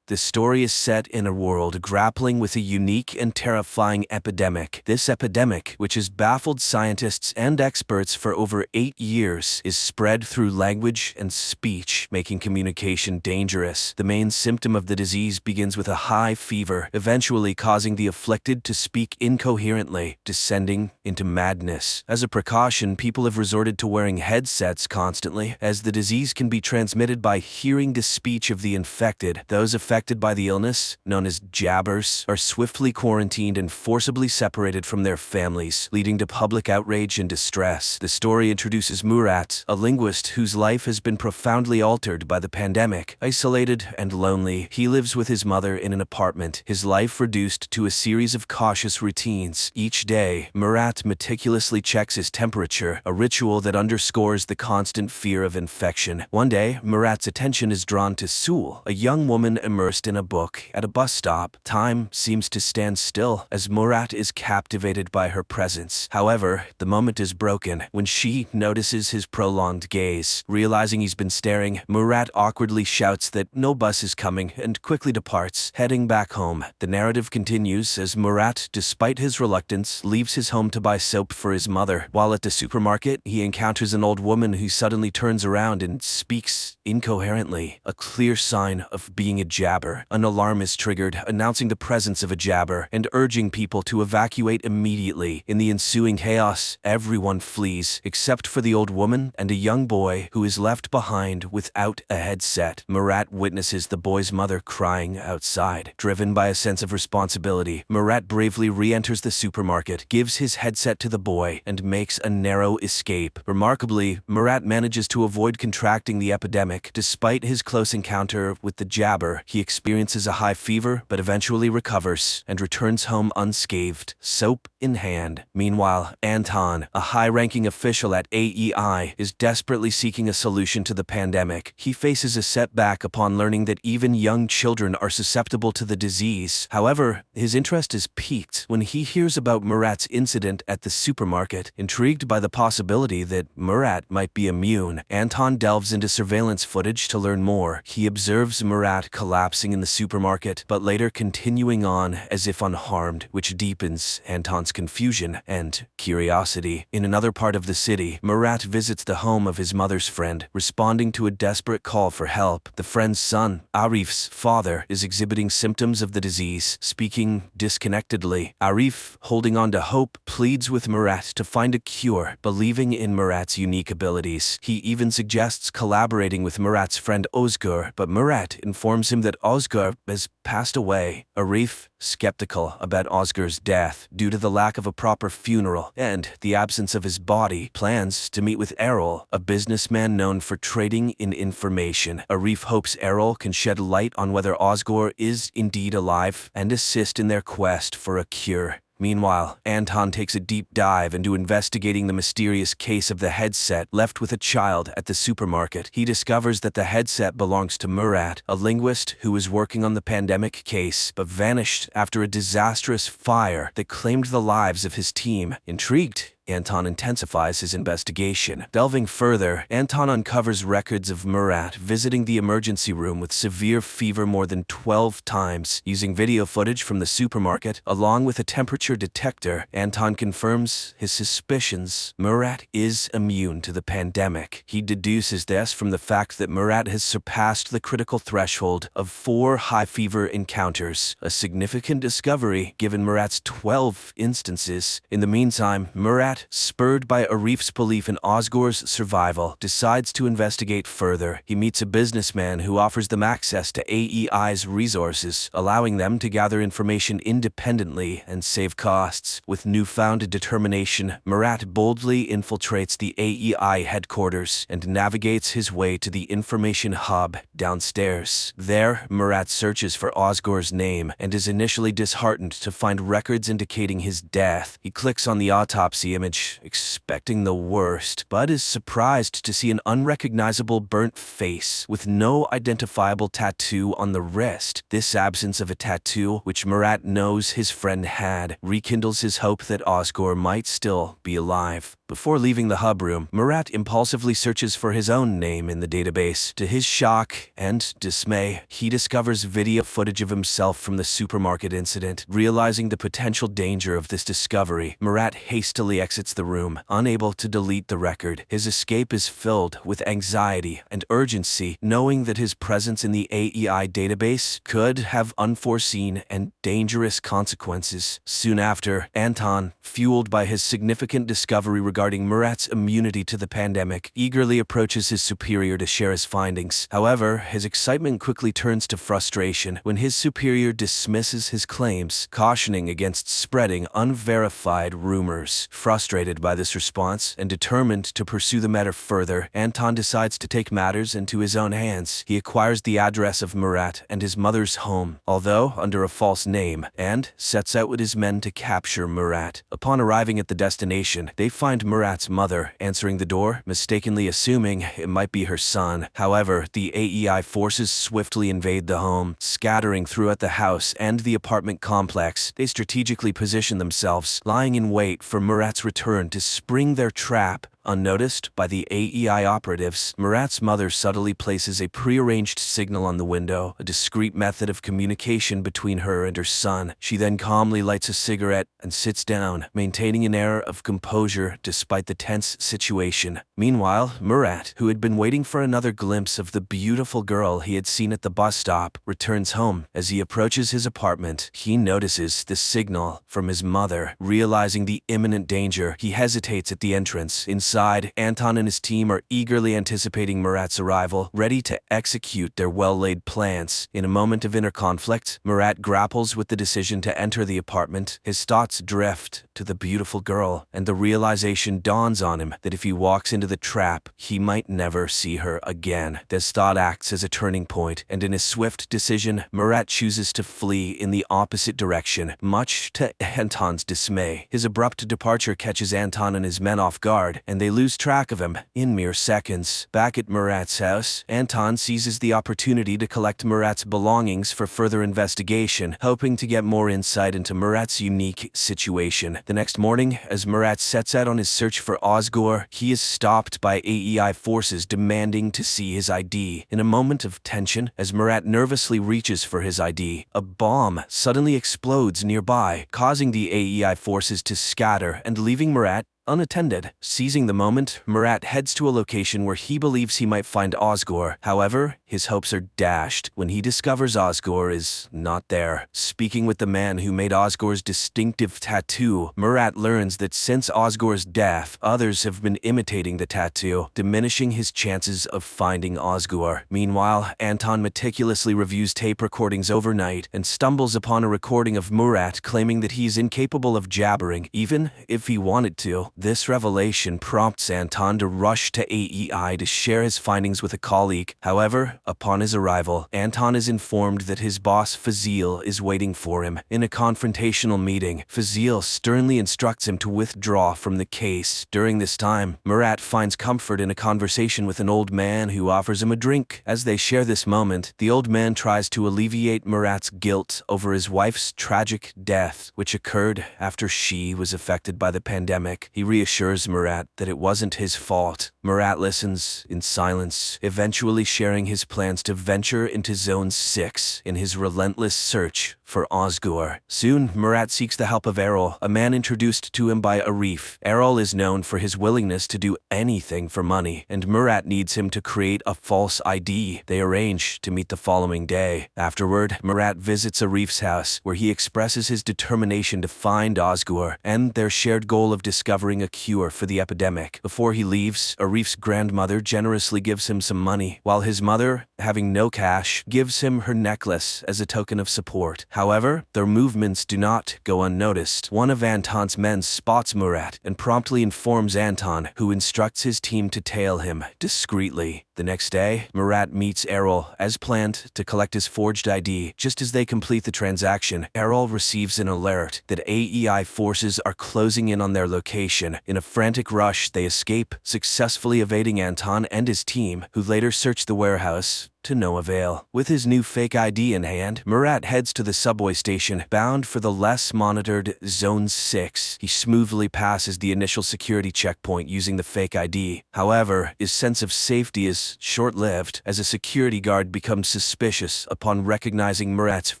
This story is set in a world grappling with a unique and terrifying epidemic. This epidemic, which has baffled scientists and experts for over 8 years, is spread through language and speech, making communication dangerous. The main symptom of the disease begins with a high fever, eventually causing the afflicted to speak incoherently, descending into madness. As a precaution, people have resorted to wearing headsets constantly, as the disease can be transmitted by hearing the speech of the infected. Those affected by the illness, known as jabbers, are swiftly quarantined and forcibly separated from their families, leading to public outrage and distress. The story introduces Murat, a linguist whose life has been profoundly altered by the pandemic. Isolated and lonely, he lives with his mother in an apartment, his life reduced to a series of cautious routines. Each day, Murat meticulously checks his temperature, a ritual that underscores the constant fear of infection. One day, Murat's attention is drawn to Sul, a young woman immersed in a book at a bus stop. Time seems to stand still as Murat is captivated by her presence. However, the moment is broken when she notices his prolonged gaze. Realizing he's been staring, Murat awkwardly shouts that no bus is coming and quickly departs, heading back home. The narrative continues as Murat, despite his reluctance, leaves his home to buy soap for his mother. While at the supermarket, he encounters an old woman who suddenly turns around and speaks incoherently, a clear sign of being a jabber. An alarm is triggered, announcing the presence of a jabber and urging people to evacuate immediately. In the ensuing chaos, everyone flees, except for the old woman and a young boy who is left behind without a headset. Murat witnesses the boy's mother crying outside. Driven by a sense of responsibility, Murat bravely re-enters the supermarket, gives his headset to the boy, and makes a narrow escape. Remarkably, Murat manages to avoid contracting the epidemic. Despite his close encounter with the jabber, he experiences a high fever but eventually recovers and returns home unscathed, soap in hand. Meanwhile, Anton, a high-ranking official at AEI, is desperately seeking a solution to the pandemic. He faces a setback upon learning that even young children are susceptible to the disease. However, his interest is piqued when he hears about Murat's incident at the supermarket. Intrigued by the possibility that Murat might be immune, Anton delves into surveillance footage to learn more. He observes Murat collapse collapsing in the supermarket, but later continuing on as if unharmed, which deepens Anton's confusion and curiosity. In another part of the city, Murat visits the home of his mother's friend, responding to a desperate call for help. The friend's son, Arif's father, is exhibiting symptoms of the disease, speaking disconnectedly. Arif, holding on to hope, pleads with Murat to find a cure, believing in Murat's unique abilities. He even suggests collaborating with Murat's friend Özgür, but Murat informs him that Özgür has passed away. Arif, skeptical about Özgür's death due to the lack of a proper funeral and the absence of his body, plans to meet with Erol, a businessman known for trading in information. Arif hopes Erol can shed light on whether Özgür is indeed alive and assist in their quest for a cure. Meanwhile, Anton takes a deep dive into investigating the mysterious case of the headset left with a child at the supermarket. He discovers that the headset belongs to Murat, a linguist who was working on the pandemic case but vanished after a disastrous fire that claimed the lives of his team. Intrigued, Anton intensifies his investigation. Delving further, Anton uncovers records of Murat visiting the emergency room with severe fever more than 12 times. Using video footage from the supermarket, along with a temperature detector, Anton confirms his suspicions. Murat is immune to the pandemic. He deduces this from the fact that Murat has surpassed the critical threshold of 4 high fever encounters, a significant discovery given Murat's 12 instances. In the meantime, Murat, spurred by Arif's belief in Özgür's survival, decides to investigate further. He meets a businessman who offers them access to AEI's resources, allowing them to gather information independently and save costs. With newfound determination, Murat boldly infiltrates the AEI headquarters and navigates his way to the information hub downstairs. There, Murat searches for Özgür's name and is initially disheartened to find records indicating his death. He clicks on the autopsy image, expecting the worst, but is surprised to see an unrecognizable burnt face with no identifiable tattoo on the wrist. This absence of a tattoo, which Murat knows his friend had, rekindles his hope that Özgür might still be alive. Before leaving the hub room, Murat impulsively searches for his own name in the database. To his shock and dismay, he discovers video footage of himself from the supermarket incident. Realizing the potential danger of this discovery, Murat hastily exits the room, unable to delete the record. His escape is filled with anxiety and urgency, knowing that his presence in the AEI database could have unforeseen and dangerous consequences. Soon after, Anton, fueled by his significant discovery regarding Murat's immunity to the pandemic, eagerly approaches his superior to share his findings. However, his excitement quickly turns to frustration when his superior dismisses his claims, cautioning against spreading unverified rumors. Frustrated by this response and determined to pursue the matter further, Anton decides to take matters into his own hands. He acquires the address of Murat and his mother's home, although under a false name, and sets out with his men to capture Murat. Upon arriving at the destination, they find Murat's mother answering the door, mistakenly assuming it might be her son. However, the AEI forces swiftly invade the home, scattering throughout the house and the apartment complex. They strategically position themselves, lying in wait for Murat's return to spring their trap. Unnoticed by the AEI operatives, Murat's mother subtly places a prearranged signal on the window, a discreet method of communication between her and her son. She then calmly lights a cigarette and sits down, maintaining an air of composure despite the tense situation. Meanwhile, Murat, who had been waiting for another glimpse of the beautiful girl he had seen at the bus stop, returns home. As he approaches his apartment, he notices the signal from his mother. Realizing the imminent danger, he hesitates at the entrance. Inside, Anton and his team are eagerly anticipating Murat's arrival, ready to execute their well-laid plans. In a moment of inner conflict, Murat grapples with the decision to enter the apartment. His thoughts drift to the beautiful girl, and the realization dawns on him that if he walks into the trap, he might never see her again. This thought acts as a turning point, and in his swift decision, Murat chooses to flee in the opposite direction, much to Anton's dismay. His abrupt departure catches Anton and his men off guard, and and they lose track of him in mere seconds. Back at Murat's house, Anton seizes the opportunity to collect Murat's belongings for further investigation, hoping to get more insight into Murat's unique situation. The next morning, as Murat sets out on his search for Ozgur, he is stopped by AEI forces demanding to see his ID. In a moment of tension, as Murat nervously reaches for his ID, a bomb suddenly explodes nearby, causing the AEI forces to scatter and leaving Murat unattended. Seizing the moment, Murat heads to a location where he believes he might find Ozgur. However, his hopes are dashed when he discovers Ozgur is not there. Speaking with the man who made Ozgur's distinctive tattoo, Murat learns that since Ozgur's death, others have been imitating the tattoo, diminishing his chances of finding Ozgur. Meanwhile, Anton meticulously reviews tape recordings overnight and stumbles upon a recording of Murat claiming that he is incapable of jabbering, even if he wanted to. This revelation prompts Anton to rush to AEI to share his findings with a colleague. However, upon his arrival, Anton is informed that his boss Fazil is waiting for him. In a confrontational meeting, Fazil sternly instructs him to withdraw from the case. During this time, Murat finds comfort in a conversation with an old man who offers him a drink. As they share this moment, the old man tries to alleviate Murat's guilt over his wife's tragic death, which occurred after she was affected by the pandemic. He reassures Murat that it wasn't his fault. Murat listens in silence, eventually sharing his plans to venture into Zone 6 in his relentless search for Ozgur. Soon, Murat seeks the help of Errol, a man introduced to him by Arif. Errol is known for his willingness to do anything for money, and Murat needs him to create a false ID. They arrange to meet the following day. Afterward, Murat visits Arif's house, where he expresses his determination to find Ozgur and their shared goal of discovering a cure for the epidemic. Before he leaves, Arif's grandmother generously gives him some money, while his mother, having no cash, gives him her necklace as a token of support. However, their movements do not go unnoticed. One of Anton's men spots Murat and promptly informs Anton, who instructs his team to tail him discreetly. The next day, Murat meets Errol as planned to collect his forged ID. Just as they complete the transaction, Errol receives an alert that AEI forces are closing in on their location. In a frantic rush, they escape, successfully evading Anton and his team, who later search the warehouse to no avail. With his new fake ID in hand, Murat heads to the subway station, bound for the less monitored Zone 6. He smoothly passes the initial security checkpoint using the fake ID. However, his sense of safety is short-lived, as a security guard becomes suspicious upon recognizing Murat's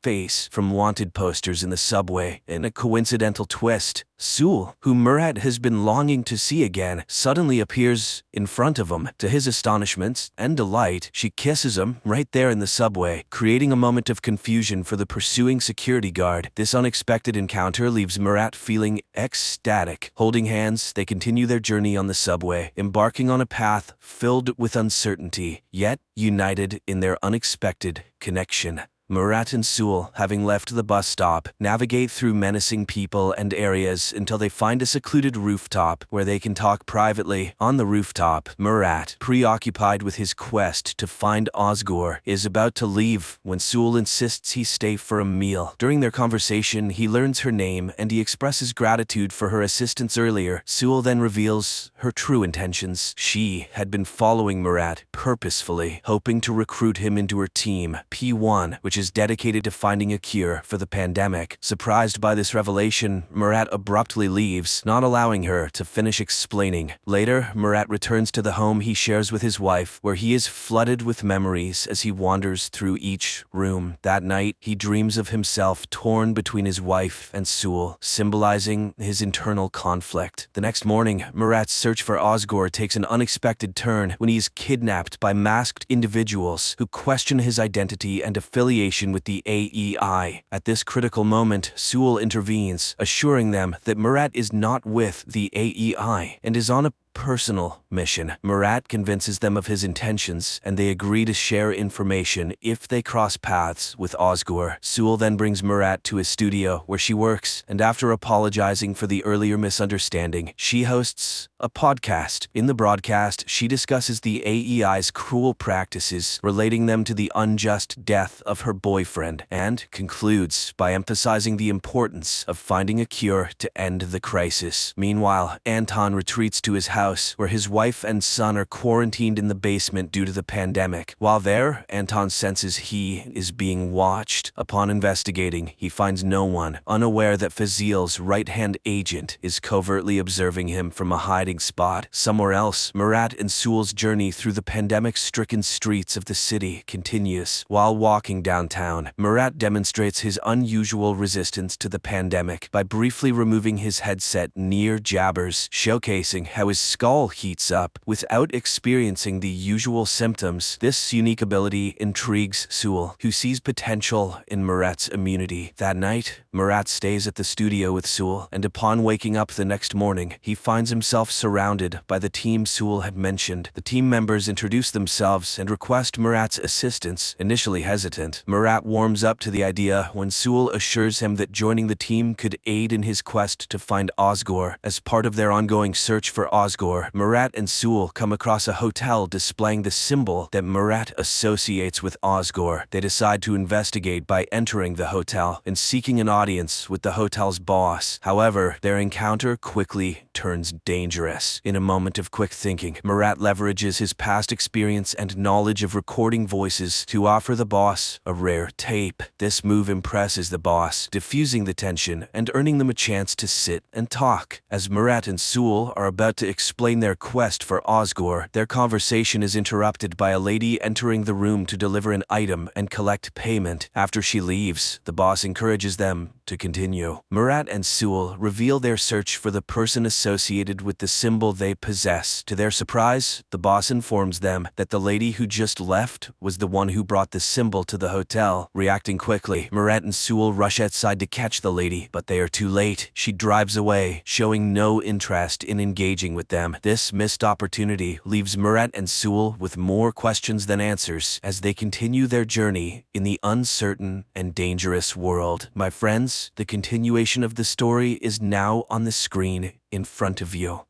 face from wanted posters in the subway. In a coincidental twist, Sul, who Murat has been longing to see again, suddenly appears in front of him. To his astonishment and delight, she kisses him right there in the subway, creating a moment of confusion for the pursuing security guard. This unexpected encounter leaves Murat feeling ecstatic. Holding hands, they continue their journey on the subway, embarking on a path filled with uncertainty, yet united in their unexpected connection. Murat and Sul, having left the bus stop, navigate through menacing people and areas until they find a secluded rooftop where they can talk privately. On the rooftop, Murat, preoccupied with his quest to find Ozgur, is about to leave when Sul insists he stay for a meal. During their conversation, he learns her name and he expresses gratitude for her assistance earlier. Sul then reveals her true intentions. She had been following Murat purposefully, hoping to recruit him into her team, P1, which is dedicated to finding a cure for the pandemic. Surprised by this revelation, Murat abruptly leaves, not allowing her to finish explaining. Later, Murat returns to the home he shares with his wife, where he is flooded with memories as he wanders through each room. That night, he dreams of himself torn between his wife and Sul, symbolizing his internal conflict. The next morning, Murat's search for Ozgur takes an unexpected turn when he is kidnapped by masked individuals who question his identity and affiliation with the AEI. At this critical moment, Sul intervenes, assuring them that Murat is not with the AEI and is on a personal mission. Murat convinces them of his intentions, and they agree to share information if they cross paths with Ozgur. Sul then brings Murat to his studio where she works, and after apologizing for the earlier misunderstanding, she hosts a podcast. In the broadcast, she discusses the AEI's cruel practices, relating them to the unjust death of her boyfriend, and concludes by emphasizing the importance of finding a cure to end the crisis. Meanwhile, Anton retreats to his house house where his wife and son are quarantined in the basement due to the pandemic. While there, Anton senses he is being watched. Upon investigating, he finds no one, unaware that Fazil's right-hand agent is covertly observing him from a hiding spot somewhere else. Murat and Suul's journey through the pandemic-stricken streets of the city continues. While walking downtown, Murat demonstrates his unusual resistance to the pandemic by briefly removing his headset near Jabber's, showcasing how his skull heats up without experiencing the usual symptoms. This unique ability intrigues Suul, who sees potential in Murat's immunity. That night, Murat stays at the studio with Suul, and upon waking up the next morning, he finds himself surrounded by the team Suul had mentioned. The team members introduce themselves and request Murat's assistance. Initially hesitant, Murat warms up to the idea when Suul assures him that joining the team could aid in his quest to find Osgore. As part of their ongoing search for Osgore, Murat and Suul come across a hotel displaying the symbol that Murat associates with Osgore. They decide to investigate by entering the hotel and seeking an audience with the hotel's boss. However, their encounter quickly turns dangerous. In a moment of quick thinking, Murat leverages his past experience and knowledge of recording voices to offer the boss a rare tape. This move impresses the boss, diffusing the tension and earning them a chance to sit and talk. As Murat and Suul are about to explain their quest for Osgore, their conversation is interrupted by a lady entering the room to deliver an item and collect payment. After she leaves, the boss encourages them to continue. Murat and Suul reveal their search for the person associated with the symbol they possess. To their surprise, the boss informs them that the lady who just left was the one who brought the symbol to the hotel. Reacting quickly, Murat and Suul rush outside to catch the lady, but they are too late. She drives away, showing no interest in engaging with them. This missed opportunity leaves Murat and Suul with more questions than answers as they continue their journey in the uncertain and dangerous world. My friends, the continuation of the story is now on the screen in front of you.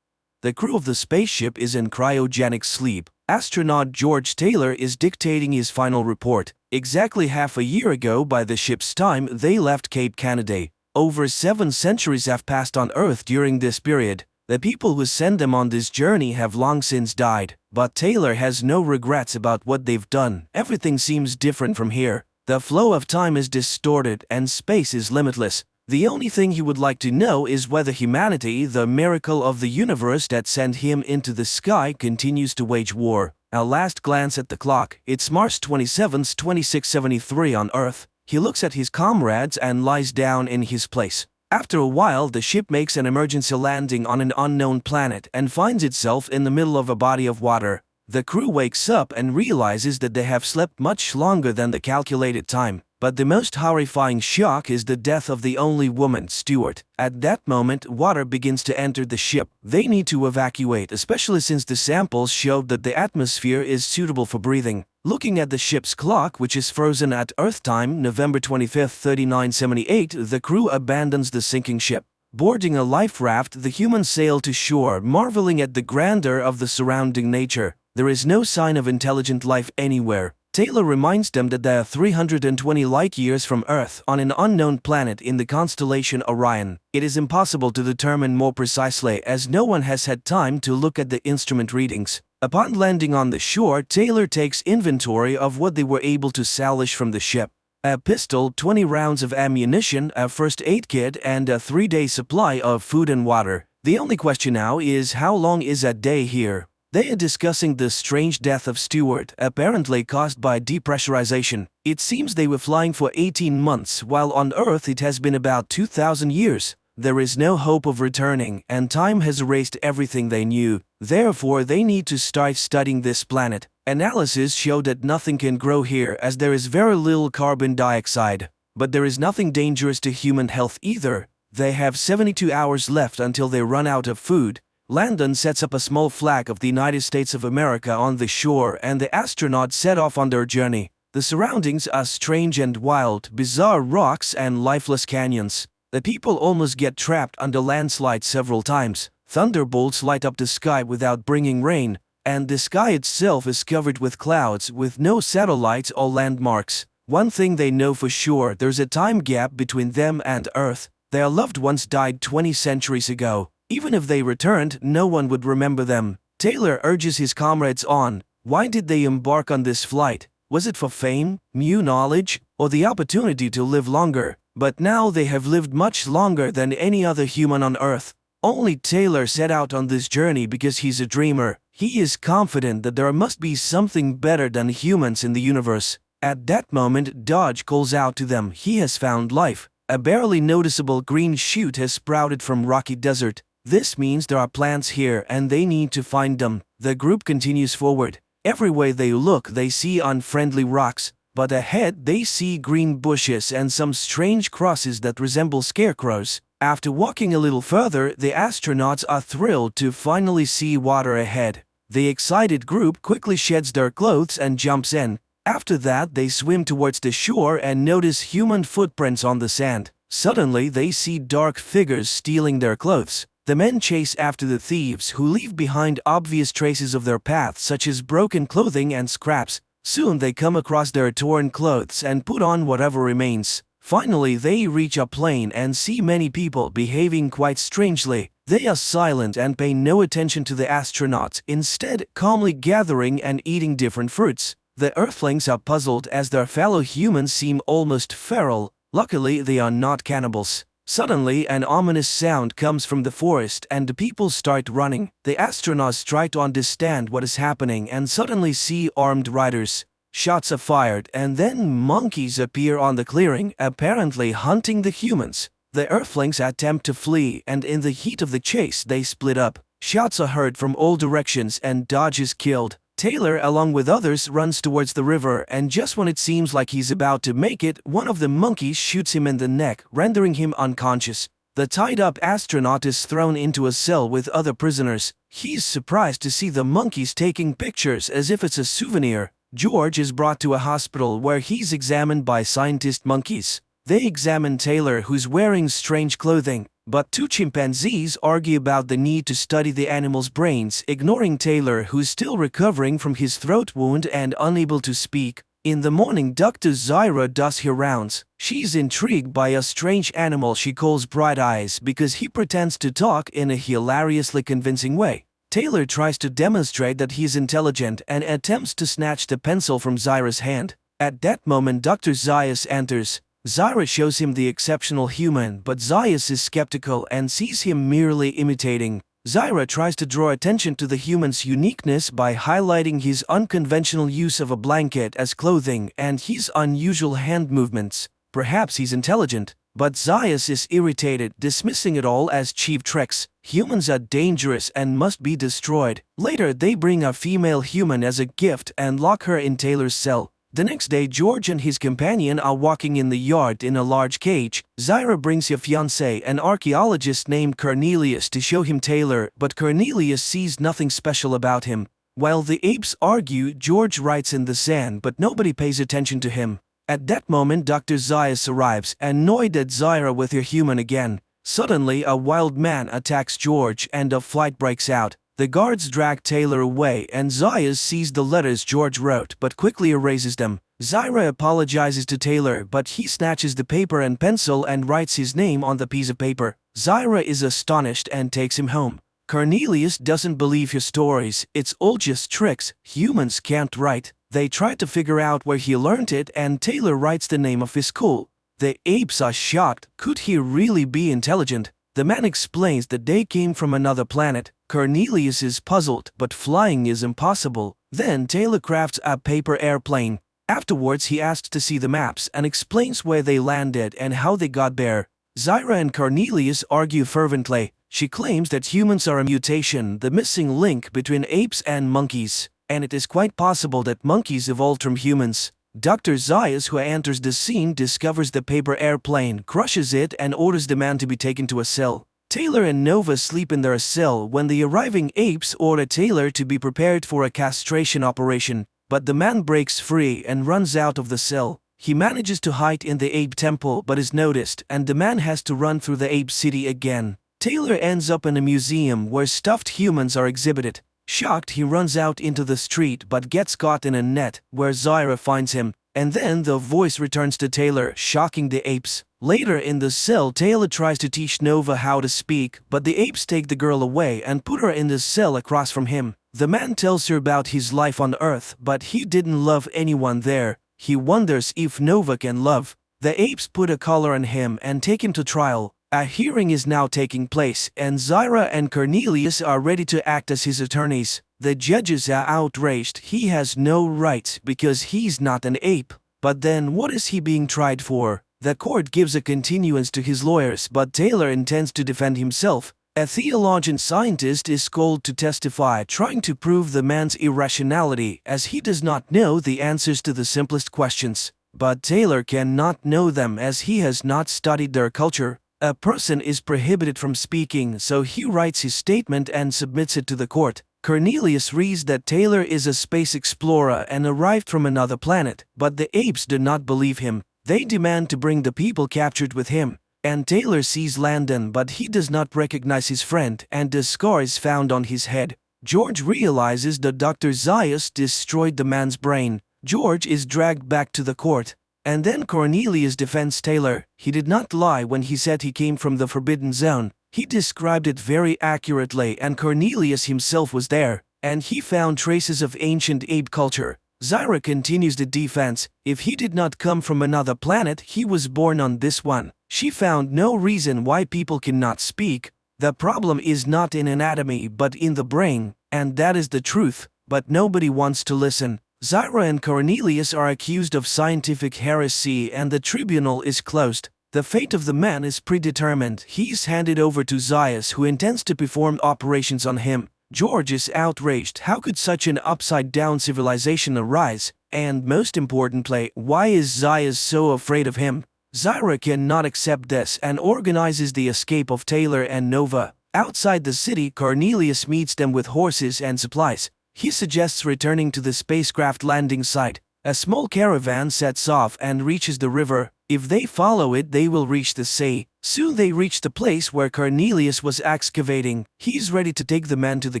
The crew of the spaceship is in cryogenic sleep. Astronaut George Taylor is dictating his final report. Exactly half a year ago by the ship's time, they left Cape Canaday. Over 7 centuries have passed on Earth during this period. The people who sent them on this journey have long since died, but Taylor has no regrets about what they've done. Everything seems different from here. The flow of time is distorted and space is limitless. The only thing he would like to know is whether humanity, the miracle of the universe that sent him into the sky, continues to wage war. A last glance at the clock. It's March 27, 2673 on Earth. He looks at his comrades and lies down in his place. After a while, the ship makes an emergency landing on an unknown planet and finds itself in the middle of a body of water. The crew wakes up and realizes that they have slept much longer than the calculated time. But the most horrifying shock is the death of the only woman, Stuart. At that moment, water begins to enter the ship. They need to evacuate, especially since the samples showed that the atmosphere is suitable for breathing. Looking at the ship's clock, which is frozen at Earth time, November 25, 3978, the crew abandons the sinking ship. Boarding a life raft, the humans sail to shore, marveling at the grandeur of the surrounding nature. There is no sign of intelligent life anywhere. Taylor reminds them that they are 320 light-years from Earth on an unknown planet in the constellation Orion. It is impossible to determine more precisely as no one has had time to look at the instrument readings. Upon landing on the shore, Taylor takes inventory of what they were able to salvage from the ship. A pistol, 20 rounds of ammunition, a first aid kit, and a 3-day supply of food and water. The only question now is how long is a day here? They are discussing the strange death of Stuart, apparently caused by depressurization. It seems they were flying for 18 months, while on Earth it has been about 2,000 years. There is no hope of returning, and time has erased everything they knew. Therefore, they need to start studying this planet. Analysis show that nothing can grow here as there is very little carbon dioxide. But there is nothing dangerous to human health either. They have 72 hours left until they run out of food. Landon sets up a small flag of the United States of America on the shore and the astronauts set off on their journey. The surroundings are strange and wild, bizarre rocks and lifeless canyons. The people almost get trapped under landslides several times. Thunderbolts light up the sky without bringing rain, and the sky itself is covered with clouds with no satellites or landmarks. One thing they know for sure, there's a time gap between them and Earth. Their loved ones died 20 centuries ago. Even if they returned, no one would remember them. Taylor urges his comrades on. Why did they embark on this flight? Was it for fame, new knowledge, or the opportunity to live longer? But now they have lived much longer than any other human on Earth. Only Taylor set out on this journey because he's a dreamer. He is confident that there must be something better than humans in the universe. At that moment, Dodge calls out to them. He has found life. A barely noticeable green shoot has sprouted from rocky desert. This means there are plants here and they need to find them. The group continues forward. Every way they look, they see unfriendly rocks. But ahead, they see green bushes and some strange crosses that resemble scarecrows. After walking a little further, the astronauts are thrilled to finally see water ahead. The excited group quickly sheds their clothes and jumps in. After that, they swim towards the shore and notice human footprints on the sand. Suddenly, they see dark figures stealing their clothes. The men chase after the thieves, who leave behind obvious traces of their path, such as broken clothing and scraps. Soon they come across their torn clothes and put on whatever remains. Finally, they reach a plain and see many people behaving quite strangely. They are silent and pay no attention to the astronauts, instead calmly gathering and eating different fruits. The Earthlings are puzzled as their fellow humans seem almost feral. Luckily, they are not cannibals. Suddenly, an ominous sound comes from the forest and the people start running. The astronauts try to understand what is happening and suddenly see armed riders. Shots are fired and then monkeys appear on the clearing, apparently hunting the humans. The Earthlings attempt to flee and in the heat of the chase they split up. Shots are heard from all directions and Dodge is killed. Taylor, along with others, runs towards the river, and just when it seems like he's about to make it, one of the monkeys shoots him in the neck, rendering him unconscious. The tied-up astronaut is thrown into a cell with other prisoners. He's surprised to see the monkeys taking pictures as if it's a souvenir. George is brought to a hospital where he's examined by scientist monkeys. They examine Taylor, who's wearing strange clothing. But two chimpanzees argue about the need to study the animal's brains, ignoring Taylor, who's still recovering from his throat wound and unable to speak. In the morning, Dr. Zyra does her rounds. She's intrigued by a strange animal she calls Bright Eyes because he pretends to talk in a hilariously convincing way. Taylor tries to demonstrate that he's intelligent and attempts to snatch the pencil from Zyra's hand. At that moment, Dr. Zayas enters. Zyra shows him the exceptional human, but Zayas is skeptical and sees him merely imitating. Zyra tries to draw attention to the human's uniqueness by highlighting his unconventional use of a blanket as clothing and his unusual hand movements. Perhaps he's intelligent, but Zayas is irritated, dismissing it all as cheap tricks. Humans are dangerous and must be destroyed. Later, they bring a female human as a gift and lock her in Taylor's cell. The next day, George and his companion are walking in the yard in a large cage. Zyra brings her fiancé, an archaeologist named Cornelius, to show him Taylor, but Cornelius sees nothing special about him. While the apes argue, George writes in the sand, but nobody pays attention to him. At that moment, Dr. Zayas arrives, annoyed at Zyra with her human again. Suddenly, a wild man attacks George and a fight breaks out. The guards drag Taylor away and Zayas sees the letters George wrote but quickly erases them. Zyra apologizes to Taylor, but he snatches the paper and pencil and writes his name on the piece of paper. Zyra is astonished and takes him home. Cornelius doesn't believe her stories. It's all just tricks. Humans can't write. They try to figure out where he learned it and Taylor writes the name of his school. The apes are shocked. Could he really be intelligent? The man explains that they came from another planet. Cornelius is puzzled, but flying is impossible. Then Taylor crafts a paper airplane. Afterwards, he asks to see the maps and explains where they landed and how they got there. Zyra and Cornelius argue fervently. She claims that humans are a mutation, the missing link between apes and monkeys, and it is quite possible that monkeys evolved from humans. Dr. Zayas, who enters the scene, discovers the paper airplane, crushes it, and orders the man to be taken to a cell. Taylor and Nova sleep in their cell when the arriving apes order Taylor to be prepared for a castration operation, but the man breaks free and runs out of the cell. He manages to hide in the ape temple but is noticed, and the man has to run through the ape city again. Taylor ends up in a museum where stuffed humans are exhibited. Shocked, he runs out into the street but gets caught in a net, where Zyra finds him. And then the voice returns to Taylor, shocking the apes. Later in the cell, Taylor tries to teach Nova how to speak, but the apes take the girl away and put her in the cell across from him. The man tells her about his life on Earth, but he didn't love anyone there. He wonders if Nova can love. The apes put a collar on him and take him to trial. A hearing is now taking place, and Zyra and Cornelius are ready to act as his attorneys. The judges are outraged. He has no rights because he's not an ape. But then what is he being tried for? The court gives a continuance to his lawyers, but Taylor intends to defend himself. A theologian scientist is called to testify, trying to prove the man's irrationality, as he does not know the answers to the simplest questions. But Taylor cannot know them as he has not studied their culture. A person is prohibited from speaking, so he writes his statement and submits it to the court. Cornelius reads that Taylor is a space explorer and arrived from another planet, but the apes do not believe him. They demand to bring the people captured with him. And Taylor sees Landon, but he does not recognize his friend, and the scar is found on his head. George realizes that Dr. Zaius destroyed the man's brain. George is dragged back to the court. And then Cornelius defends Taylor. He did not lie when he said he came from the Forbidden Zone. He described it very accurately, and Cornelius himself was there, and he found traces of ancient ape culture. Zyra continues the defense. If he did not come from another planet, he was born on this one. She found no reason why people cannot speak. The problem is not in anatomy but in the brain, and that is the truth, but nobody wants to listen. Zyra and Cornelius are accused of scientific heresy and the tribunal is closed. The fate of the man is predetermined. He is handed over to Zaius, who intends to perform operations on him. George is outraged. How could such an upside-down civilization arise? And most importantly, why is Zaius so afraid of him? Zyra cannot accept this and organizes the escape of Taylor and Nova. Outside the city, Cornelius meets them with horses and supplies. He suggests returning to the spacecraft landing site. A small caravan sets off and reaches the river. If they follow it, they will reach the sea. Soon they reach the place where Cornelius was excavating. He is ready to take the man to the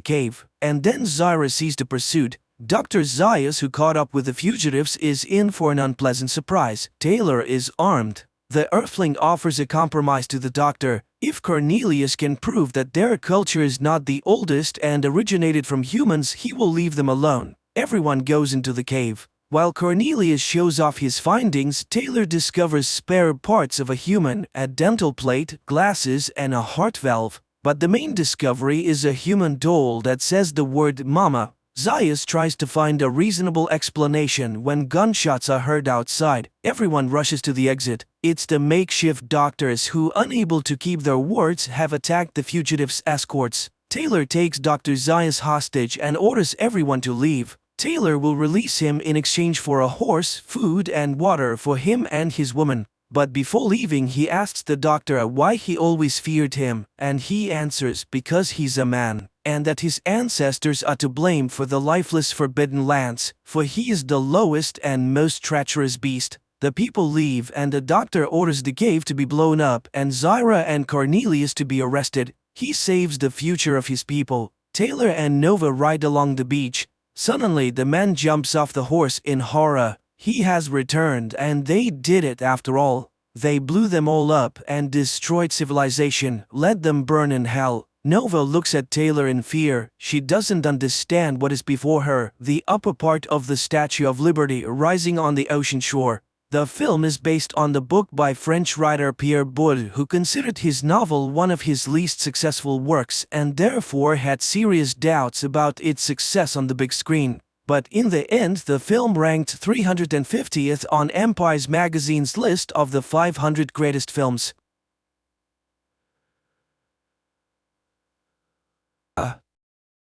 cave. And then Zyra sees the pursuit. Dr. Zaius, who caught up with the fugitives, is in for an unpleasant surprise. Taylor is armed. The Earthling offers a compromise to the doctor. If Cornelius can prove that their culture is not the oldest and originated from humans, he will leave them alone. Everyone goes into the cave. While Cornelius shows off his findings, Taylor discovers spare parts of a human, a dental plate, glasses, and a heart valve. But the main discovery is a human doll that says the word mama. Zaius tries to find a reasonable explanation when gunshots are heard outside. Everyone rushes to the exit. It's the makeshift doctors who, unable to keep their words, have attacked the fugitives' escorts. Taylor takes Dr. Zaius hostage and orders everyone to leave. Taylor will release him in exchange for a horse, food, and water for him and his woman. But before leaving, he asks the doctor why he always feared him, and he answers because he's a man, and that his ancestors are to blame for the lifeless forbidden lands, for he is the lowest and most treacherous beast. The people leave, and the doctor orders the cave to be blown up and Zyra and Cornelius to be arrested. He saves the future of his people. Taylor and Nova ride along the beach. Suddenly, the man jumps off the horse in horror. He has returned, and they did it after all. They blew them all up and destroyed civilization, let them burn in hell. Nova looks at Taylor in fear. She doesn't understand what is before her, the upper part of the Statue of Liberty rising on the ocean shore. The film is based on the book by French writer Pierre Boulle, who considered his novel one of his least successful works and therefore had serious doubts about its success on the big screen. But in the end, the film ranked 350th on Empire's magazine's list of the 500 greatest films.